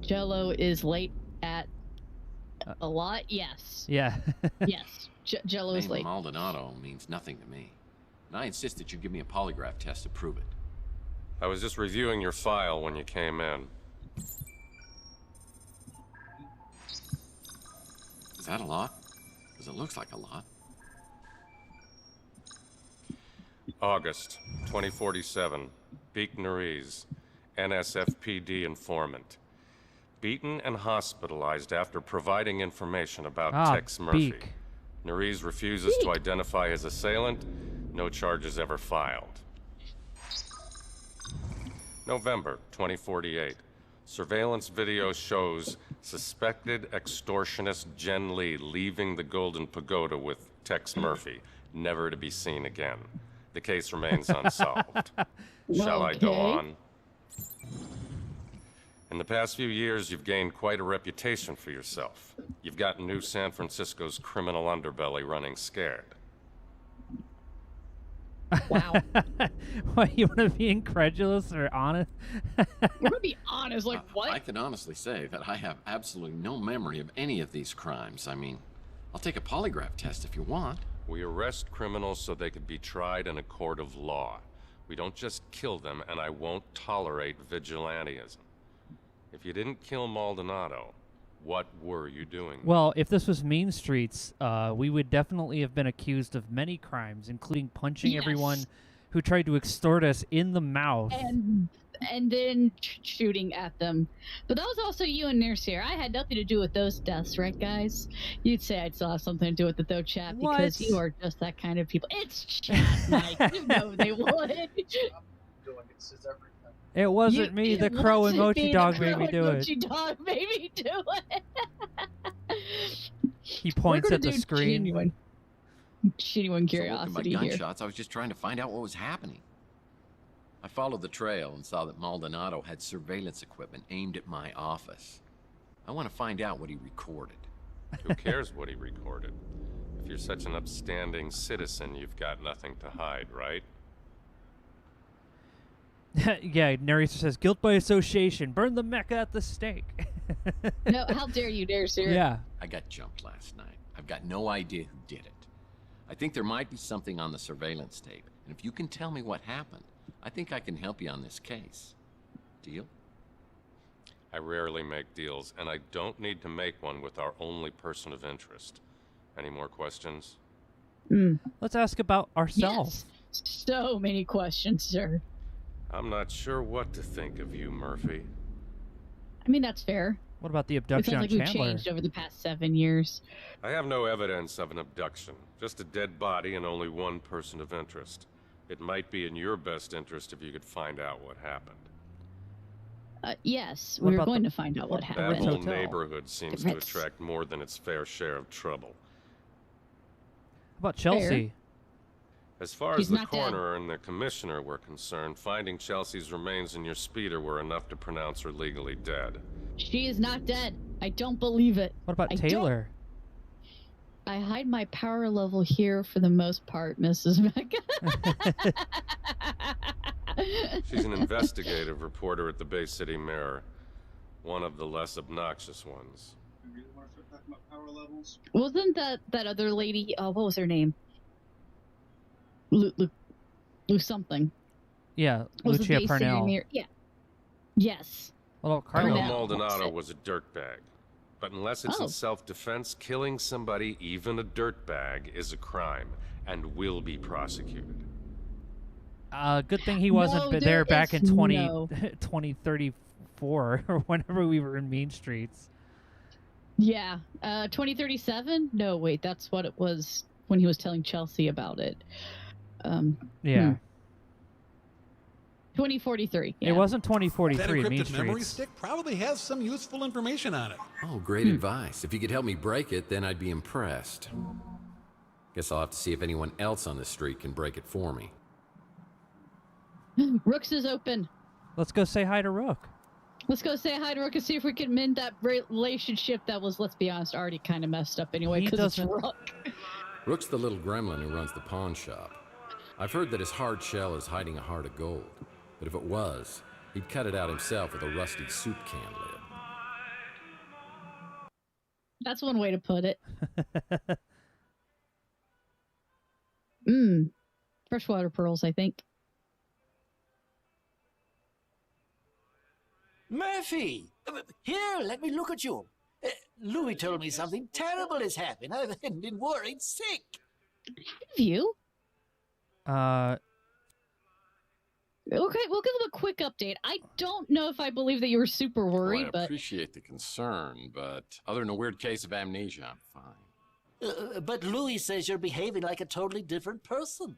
Jello is late at a lot. Yes. Yeah. Yes. Jello is late. Maldonado means nothing to me. And I insist that you give me a polygraph test to prove it. I was just reviewing your file when you came in. Is that a lot? Because it looks like a lot. August 2047. Beak Nares, NSFPD informant. Beaten and hospitalized after providing information about Tex Murphy. Beak. Nares refuses to identify his assailant. No charges ever filed. November 2048. Surveillance video shows suspected extortionist Jen Lee leaving the Golden Pagoda with Tex Murphy, never to be seen again. The case remains unsolved. Shall I go on? In the past few years, you've gained quite a reputation for yourself. You've gotten New San Francisco's criminal underbelly running scared. Wow. What, you want to be incredulous or honest? I'm going to be honest, like what? I can honestly say that I have absolutely no memory of any of these crimes. I mean, I'll take a polygraph test if you want. We arrest criminals so they could be tried in a court of law. We don't just kill them, and I won't tolerate vigilantism. If you didn't kill Maldonado, what were you doing? Well, if this was Mean Streets, we would definitely have been accused of many crimes, including punching everyone who tried to extort us in the mouth. And then shooting at them. But that was also you and Naresar. I had nothing to do with those deaths, right, guys? You'd say I'd still have something to do with it, though, chat, because you are just that kind of people. It's chat, Mike. You know they would. It wasn't me. The crow and Mochi Dog made me do it. Mochi Dog made me do it. He points at the screen. Genuine curiosity so here. Gunshots. I was just trying to find out what was happening. I followed the trail and saw that Maldonado had surveillance equipment aimed at my office. I want to find out what he recorded. Who cares what he recorded? If you're such an upstanding citizen, you've got nothing to hide, right? Yeah, Naresar says, guilt by association. Burn the Mecha at the stake. No, how dare you, Naresar? Yeah. I got jumped last night. I've got no idea who did it. I think there might be something on the surveillance tape. And if you can tell me what happened, I think I can help you on this case. Deal? I rarely make deals, and I don't need to make one with our only person of interest. Any more questions? Let's ask about ourselves. Yes. So many questions, sir. I'm not sure what to think of you, Murphy. I mean, that's fair. What about the abduction on Chandler? We've Chandler? changed over the past 7 years. I have no evidence of an abduction, just a dead body and only one person of interest. It might be in your best interest if you could find out what happened. Yes, we were going to find out what happened. That whole neighborhood seems to attract more than its fair share of trouble. How about Chelsea? Fair. As far as the coroner and the commissioner were concerned, finding Chelsea's remains in your speeder were enough to pronounce her legally dead. She is not dead. I don't believe it. What about Taylor? I hide my power level here for the most part, Mrs. Mecha. She's an investigative reporter at the Bay City Mirror, one of the less obnoxious ones. Wasn't that other lady, what was her name? Lou something. Yeah, Lucia Parnell. Yeah. Yes. Well, Carlo Maldonado was a dirtbag. But unless it's in self-defense, killing somebody, even a dirtbag, is a crime and will be prosecuted. Good thing he wasn't there back in 2034 or whenever we were in Mean Streets. Yeah. 2037? No, wait, that's what it was when he was telling Chelsea about it. Yeah. 2043. Yeah. It wasn't 2043. That Mean encrypted Streets. memory stick probably has some useful information on it. Oh, great advice. If you could help me break it, then I'd be impressed. Guess I'll have to see if anyone else on the street can break it for me. Rook's is open. Let's go say hi to Rook. Let's go say hi to Rook and see if we can mend that relationship that was, let's be honest, already kind of messed up anyway because it's Rook. Rook's the little gremlin who runs the pawn shop. I've heard that his hard shell is hiding a heart of gold. But if it was, he'd cut it out himself with a rusty soup can lid. That's one way to put it. Freshwater pearls, I think. Murphy! Here, let me look at you. Louis told me something terrible has happened. I've been worried sick. Have you? Okay, we'll give them a quick update. I don't know if I believe that you were super worried, I appreciate the concern, but other than a weird case of amnesia, I'm fine. But Louis says you're behaving like a totally different person.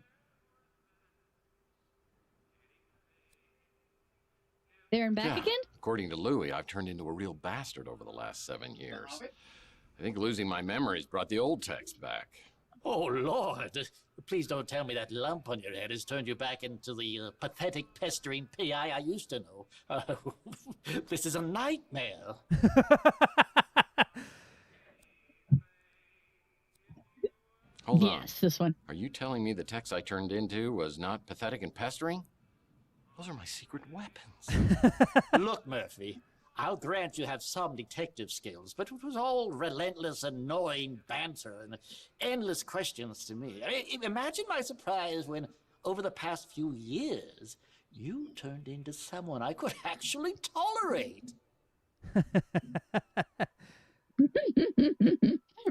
There and back again? According to Louis, I've turned into a real bastard over the last 7 years. I think losing my memories brought the old TEX back. Oh, Lord. Please don't tell me that lump on your head has turned you back into the pathetic, pestering PI I used to know. This is a nightmare. Hold on. Yes, this one. Are you telling me the TEX I turned into was not pathetic and pestering? Those are my secret weapons. Look, Murphy, I'll grant you have some detective skills, but it was all relentless, annoying banter and endless questions to me. Imagine my surprise when, over the past few years, you turned into someone I could actually tolerate.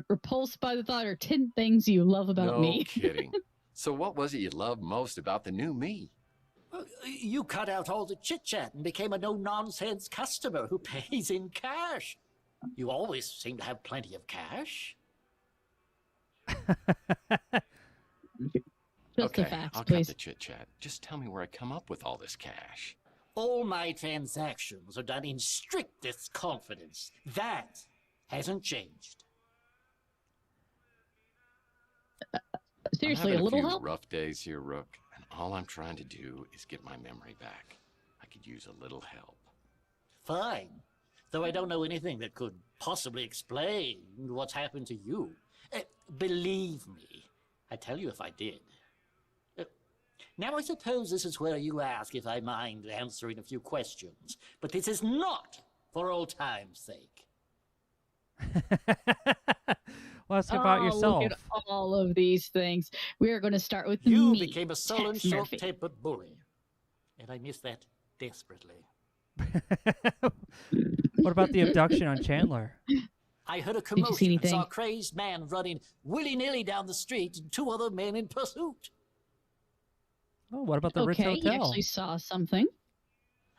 Repulsed by the thought, or 10 things you love about me. No kidding. So what was it you loved most about the new me? Well, you cut out all the chit-chat and became a no-nonsense customer who pays in cash. You always seem to have plenty of cash. Just okay, the facts, I'll please. cut the chit-chat. Just tell me where I come up with all this cash. All my transactions are done in strictest confidence. That hasn't changed. Seriously, I'm a little having help? rough days here, Rook, and all I'm trying to do is get my memory back. I could use a little help. Fine. Though I don't know anything that could possibly explain what's happened to you. Believe me, I'd tell you if I did. Now I suppose this is where you ask if I mind answering a few questions, but this is not for old time's sake. Well, ask about yourself. Look at all of these things. We are going to start with You me, became a sullen, Tex Murphy. short-tempered bully, and I miss that desperately. What about the abduction on Chandler? I heard a Did you see commotion and saw a anything? crazed man running willy-nilly down the street and 2 other men in pursuit. Oh, what about the Ritz Okay, you Hotel? actually saw something.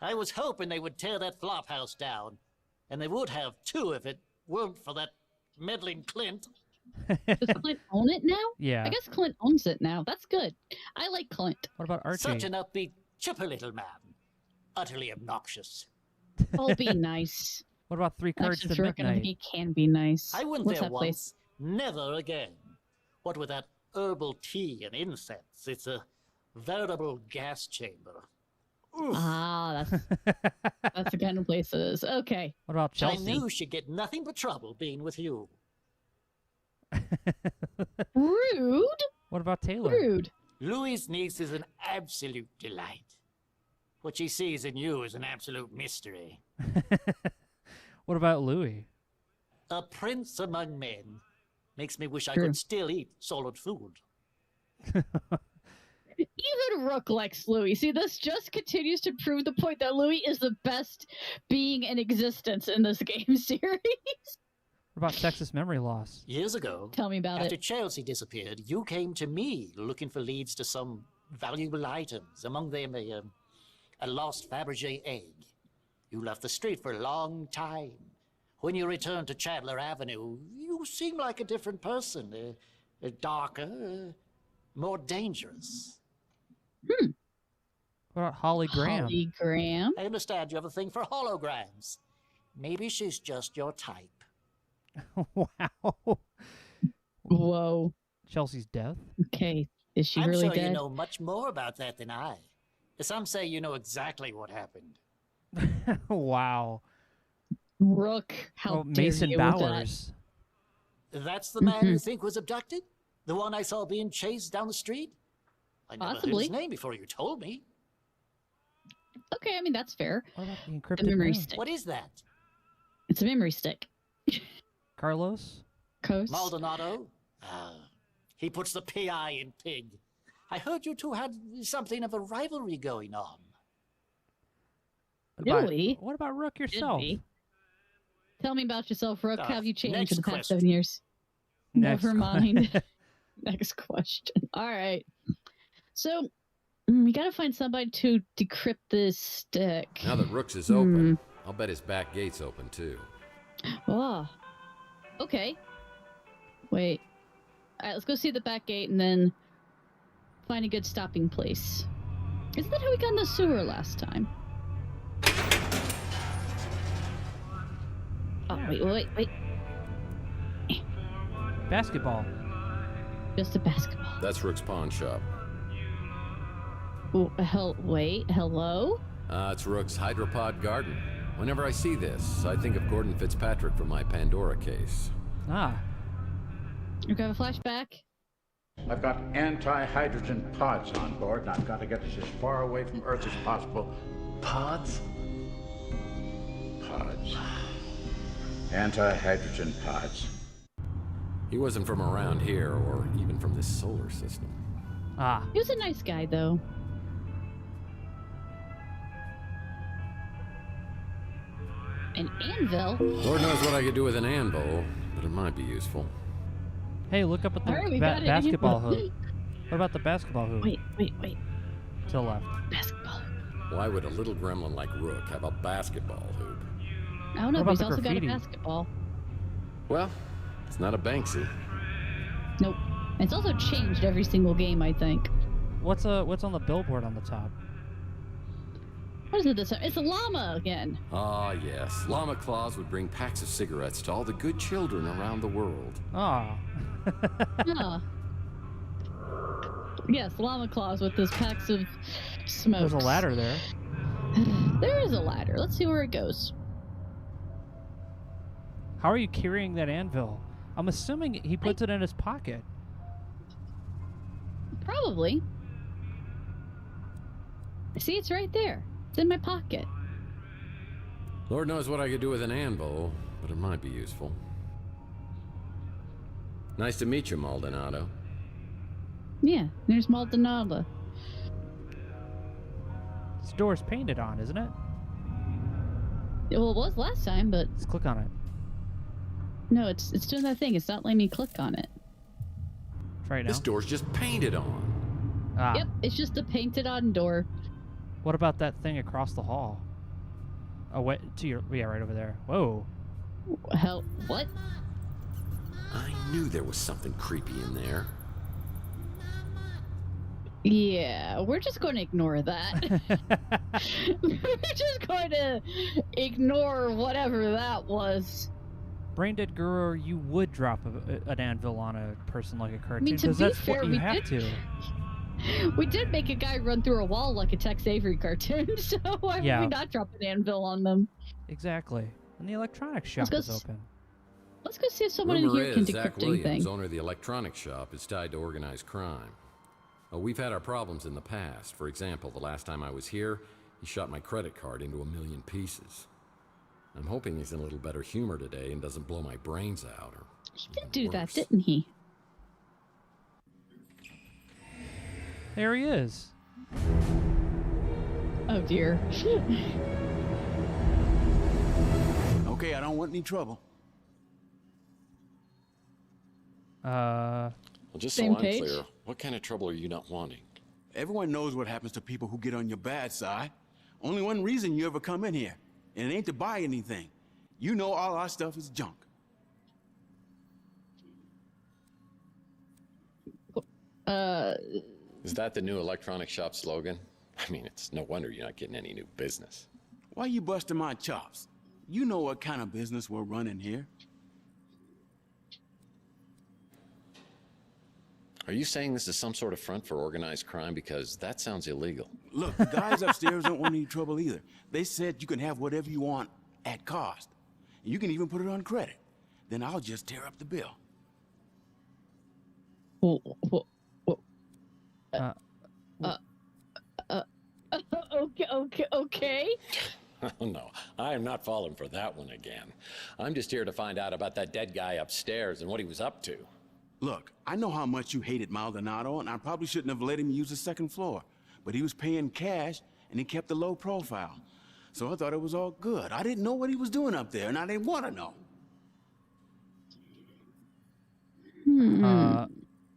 I was hoping they would tear that flop house down, and they would have too if it weren't for that meddling Clint. Does Clint own it now? Yeah. I guess Clint owns it now. That's good. I like Clint. What about Archie? Such an upbeat, chipper little man. Utterly obnoxious. Oh, be nice. What about 3 Cards Actually, to Rick, I don't think Midnight? he can be nice. I went What's there that place? once. Never again. What with that herbal tea and incense, it's a veritable gas chamber. Oof. Ah, that's the kind of place it is. Okay. What about I Chelsea? knew she'd get nothing but trouble being with you. Rude. What about Taylor? Rude. Louis' niece is an absolute delight. What she sees in you is an absolute mystery. What about Louis? A prince among men. Makes me wish I True. could still eat solid food. Even Rook likes Louis. See, this just continues to prove the point that Louis is the best being in existence in this game series. What about sexist memory loss? Years ago, Tell me about after it. Chelsea disappeared, you came to me looking for leads to some valuable items, among them a lost Fabergé egg. You left the street for a long time. When you returned to Chandler Avenue, you seemed like a different person, darker, more dangerous. What about Holly Graham? Holly Graham. I understand you have a thing for holograms. Maybe she's just your type. Wow. Whoa. Chelsea's death? Okay. Is she I'm really sure dead? you know much more about that than I. Some say you know exactly what happened. Wow. Rook, how dare Mason you with that? Bowers. That's the man you think was abducted? The one I saw being chased down the street? I never heard Possibly. his name before you told me. Okay, I mean, that's fair. What about the The encrypted memory note? stick. What is that? It's a memory stick. Carlos? Coast. Maldonado? He puts the PI in pig. I heard you two had something of a rivalry going on. What about- Really? What about Rook Did yourself? we? Tell me about yourself, Rook. How have you changed next in the past question. 7 years? Next Never mind. Next question. All right. So, we gotta find somebody to decrypt this stick. Now that Rook's is open, I'll bet his back gate's open too. Oh. Okay. Wait. All right, let's go see the back gate and then find a good stopping place. Isn't that how we got in the sewer last time? Oh, wait. Basketball. Just a basketball. That's Rook's pawn shop. Oh, wait, hello? It's Rook's hydropod garden. Whenever I see this, I think of Gordon Fitzpatrick from my Pandora case. Ah. You have a flashback? I've got anti-hydrogen pods on board, and I've got to get us as far away from Earth as possible. Pods? Pods. Anti-hydrogen pods. He wasn't from around here, or even from this solar system. Ah. He was a nice guy, though. An anvil? Lord knows what I could do with an anvil, but it might be useful. Hey, look up at the basketball hoop. What about the basketball hoop? Wait. To the left. Basketball hoop. Why would a little gremlin like Rook have a basketball hoop? I don't know, but he's also got a basketball. Well, it's not a Banksy. Nope. It's also changed every single game, I think. What's on the billboard on the top? What is it this time? It's a llama again. Ah, yes. Llama Claus would bring packs of cigarettes to all the good children around the world. Ah. Yeah. Yes, Llama Claus with his packs of smokes. There's a ladder there. There is a ladder. Let's see where it goes. How are you carrying that anvil? I'm assuming he puts it in his pocket. Probably. See, it's right there. It's in my pocket. Lord knows what I could do with an anvil, but it might be useful. Nice to meet you, Maldonado. Yeah, there's Maldonado. This door's painted on, isn't it? Well, it was last time, but... Let's click on it. No, it's doing that thing. It's not letting me click on it. Try it now. This door's just painted on. Ah. Yep, it's just a painted on door. What about that thing across the hall? Oh, wait, yeah, right over there. Whoa. Hell, what? I knew there was something creepy in there. Yeah, we're just going to ignore that. We're just going to ignore whatever that was. Braindead Guru, you would drop an anvil on a person like a cartoon, to because be that's fair, what you have to. We did make a guy run through a wall like a Tex Avery cartoon, so why would we not drop an anvil on them? Exactly. And the electronics shop is open. Let's go see if someone in here can decrypt Zach anything. Williams, owner of the electronics shop, is tied to organized crime. We've had our problems in the past. For example, the last time I was here, he shot my credit card into 1 million pieces. I'm hoping he's in a little better humor today and doesn't blow my brains out. Or he did do that, didn't he? There he is. Oh dear. Okay, I don't want any trouble. Well, just so I'm clear, what kind of trouble are you not wanting? Everyone knows what happens to people who get on your bad side. Only one reason you ever come in here, and it ain't to buy anything. You know all our stuff is junk. Is that the new electronic shop slogan? I mean, it's no wonder you're not getting any new business. Why you busting my chops? You know what kind of business we're running here. Are you saying this is some sort of front for organized crime? Because that sounds illegal. Look, the guys upstairs don't want any trouble either. They said you can have whatever you want at cost. You can even put it on credit. Then I'll just tear up the bill. Okay. Oh, no, I am not falling for that one again. I'm just here to find out about that dead guy upstairs and what he was up to. Look, I know how much you hated Maldonado, and I probably shouldn't have let him use the second floor. But he was paying cash, and he kept a low profile. So I thought it was all good. I didn't know what he was doing up there, and I didn't want to know.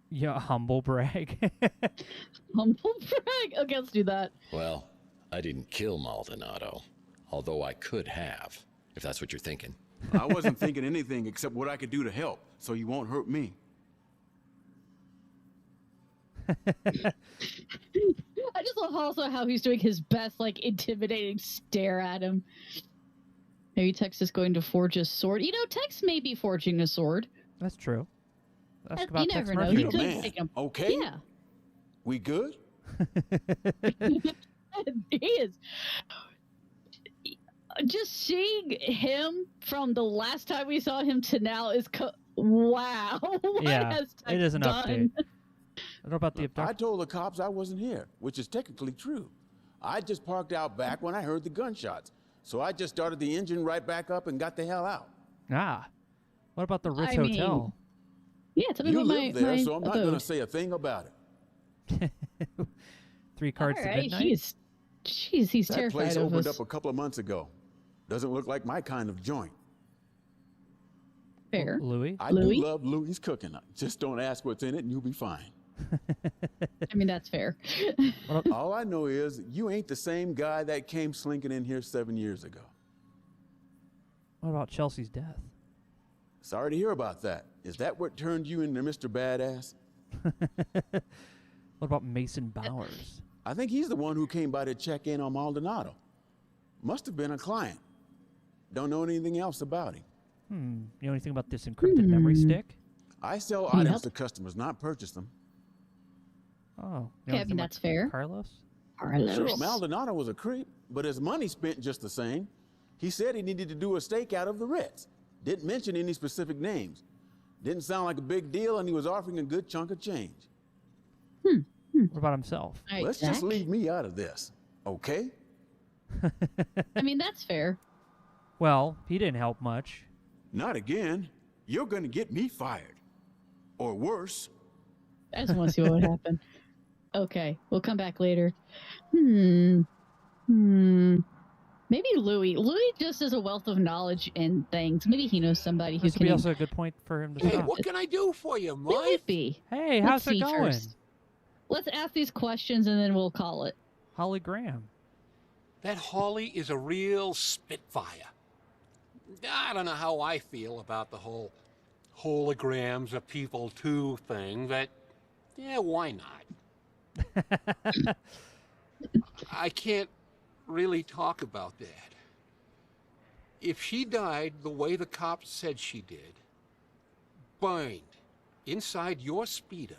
Yeah, humble brag. Humble brag? Okay, let's do that. Well, I didn't kill Maldonado, although I could have, if that's what you're thinking. I wasn't thinking anything except what I could do to help, so you won't hurt me. I just love also how he's doing his best, like, intimidating stare at him. Maybe Tex is going to forge a sword. You know, Tex may be forging a sword. That's true. Ask about you Tex never know. Murphy. He could take him. Okay. Yeah. We good? He is. Just seeing him from the last time we saw him to now is wow. Yeah, it is an update. I don't know about the I told the cops I wasn't here, which is technically true. I just parked out back when I heard the gunshots. So I just started the engine right back up and got the hell out. What about the Ritz Hotel? Yeah, tell me you about live my there, so I'm not abode. going to say a thing about it. 3 cards to midnight. He's that terrified place of opened us. up a couple of months ago. Doesn't look like my kind of joint. Fair. Louis? I do love Louis' cooking. Just don't ask what's in it and you'll be fine. I mean, that's fair. All I know is you ain't the same guy that came slinking in here 7 years ago. What about Chelsea's death? Sorry to hear about that. Is that what turned you into Mr. Badass? What about Mason Bowers? I think he's the one who came by to check in on Maldonado. Must have been a client. Don't know anything else about him. You know anything about this encrypted memory stick? I sell items to customers, not purchase them. Oh. Okay, I mean, that's fair. Carlos? Sure, Maldonado was a creep, but his money spent just the same. He said he needed to do a stakeout of the Ritz. Didn't mention any specific names. Didn't sound like a big deal, and he was offering a good chunk of change. What about himself? Let's just leave me out of this, okay? I mean, that's fair. Well, he didn't help much. Not again. You're going to get me fired. Or worse. I just want to see what would happen. Okay, we'll come back later. Maybe Louis. Louis just has a wealth of knowledge in things. Maybe he knows somebody who This can... would be also a good point for him to Hey, stop. what can I do for you, Mike? Maybe. Hey, Let's how's it see going? first. Let's ask these questions and then we'll call it. Holly Graham. That Holly is a real spitfire. I don't know how I feel about the whole holograms of people too thing, but yeah, why not? I can't really talk about that. If she died the way the cops said she did, burned inside your speeder,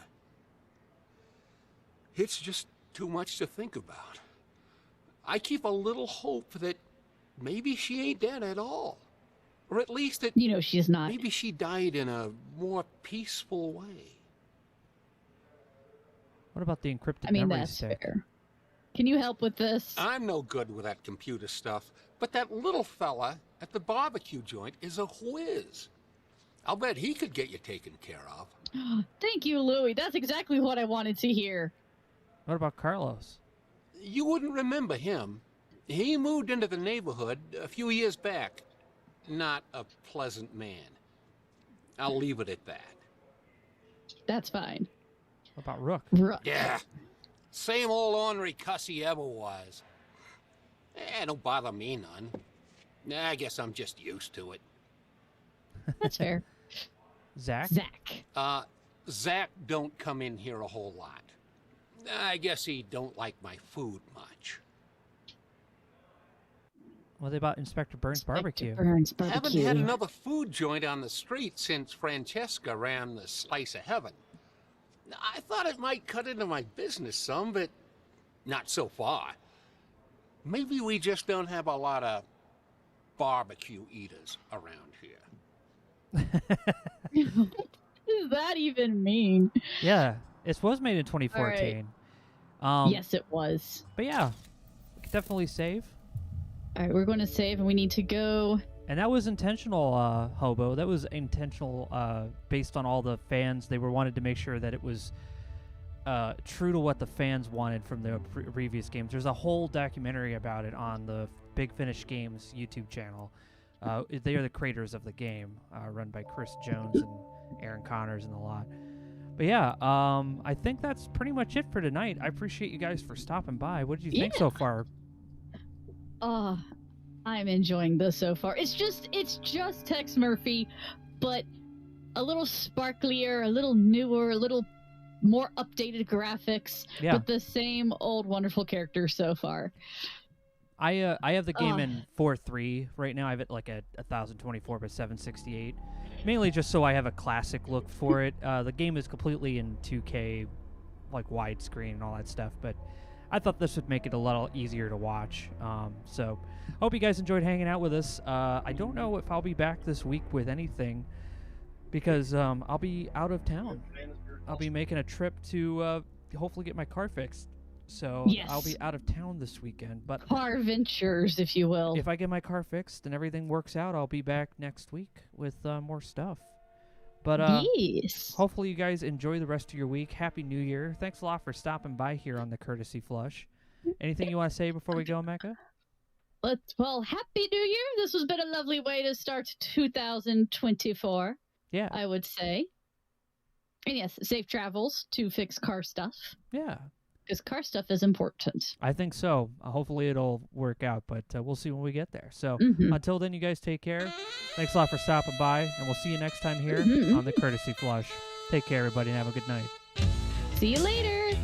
it's just too much to think about. I keep a little hope that maybe she ain't dead at all. Or at least that... You know she's not. Maybe she died in a more peaceful way. What about the encrypted I mean, memory that's stick? fair. Can you help with this? I'm no good with that computer stuff, but that little fella at the barbecue joint is a whiz. I'll bet he could get you taken care of. Thank you, Louis. That's exactly what I wanted to hear. What about Carlos? You wouldn't remember him. He moved into the neighborhood a few years back. Not a pleasant man. I'll leave it at that. That's fine. What about Rook? Rook. Yeah. Same old ornery cuss he ever was. Don't bother me none. I guess I'm just used to it. That's fair. Zach? Zach don't come in here a whole lot. I guess he don't like my food much. What about Inspector Burns Barbecue? Haven't had another food joint on the street since Francesca ran the Slice of Heaven. I thought it might cut into my business some, but not so far. Maybe we just don't have a lot of barbecue eaters around here. What does that even mean? Yeah, it was made in 2014. Yes, it was. But yeah, we could definitely save. All right, we're going to save, and we need to go. And that was intentional, Hobo. That was intentional based on all the fans. They wanted to make sure that it was true to what the fans wanted from the previous games. There's a whole documentary about it on the Big Finish Games YouTube channel. They are the creators of the game, run by Chris Jones and Aaron Connors and a lot. But yeah, I think that's pretty much it for tonight. I appreciate you guys for stopping by. What did you think so far? I'm enjoying this so far. It's just Tex Murphy, but a little sparklier, a little newer, a little more updated graphics, but the same old wonderful characters so far. I have the game in 4.3 right now. I have it like at 1024 by 768, mainly just so I have a classic look for it. The game is completely in 2K, like widescreen and all that stuff, but I thought this would make it a little easier to watch. So I hope you guys enjoyed hanging out with us. I don't know if I'll be back this week with anything because I'll be out of town. I'll be making a trip to hopefully get my car fixed. So yes. I'll be out of town this weekend. But car ventures, if you will. If I get my car fixed and everything works out, I'll be back next week with more stuff. But yes. Hopefully you guys enjoy the rest of your week. Happy New Year. Thanks a lot for stopping by here on the Courtesy Flush. Anything you want to say before we go, Mecha? Well, Happy New Year. This has been a lovely way to start 2024. Yeah. I would say. And yes, safe travels to fix car stuff. Yeah. Because car stuff is important. I think so. Hopefully it'll work out, but we'll see when we get there. So until then, you guys take care. Thanks a lot for stopping by, and we'll see you next time here on the Courtesy Flush. Take care, everybody, and have a good night. See you later.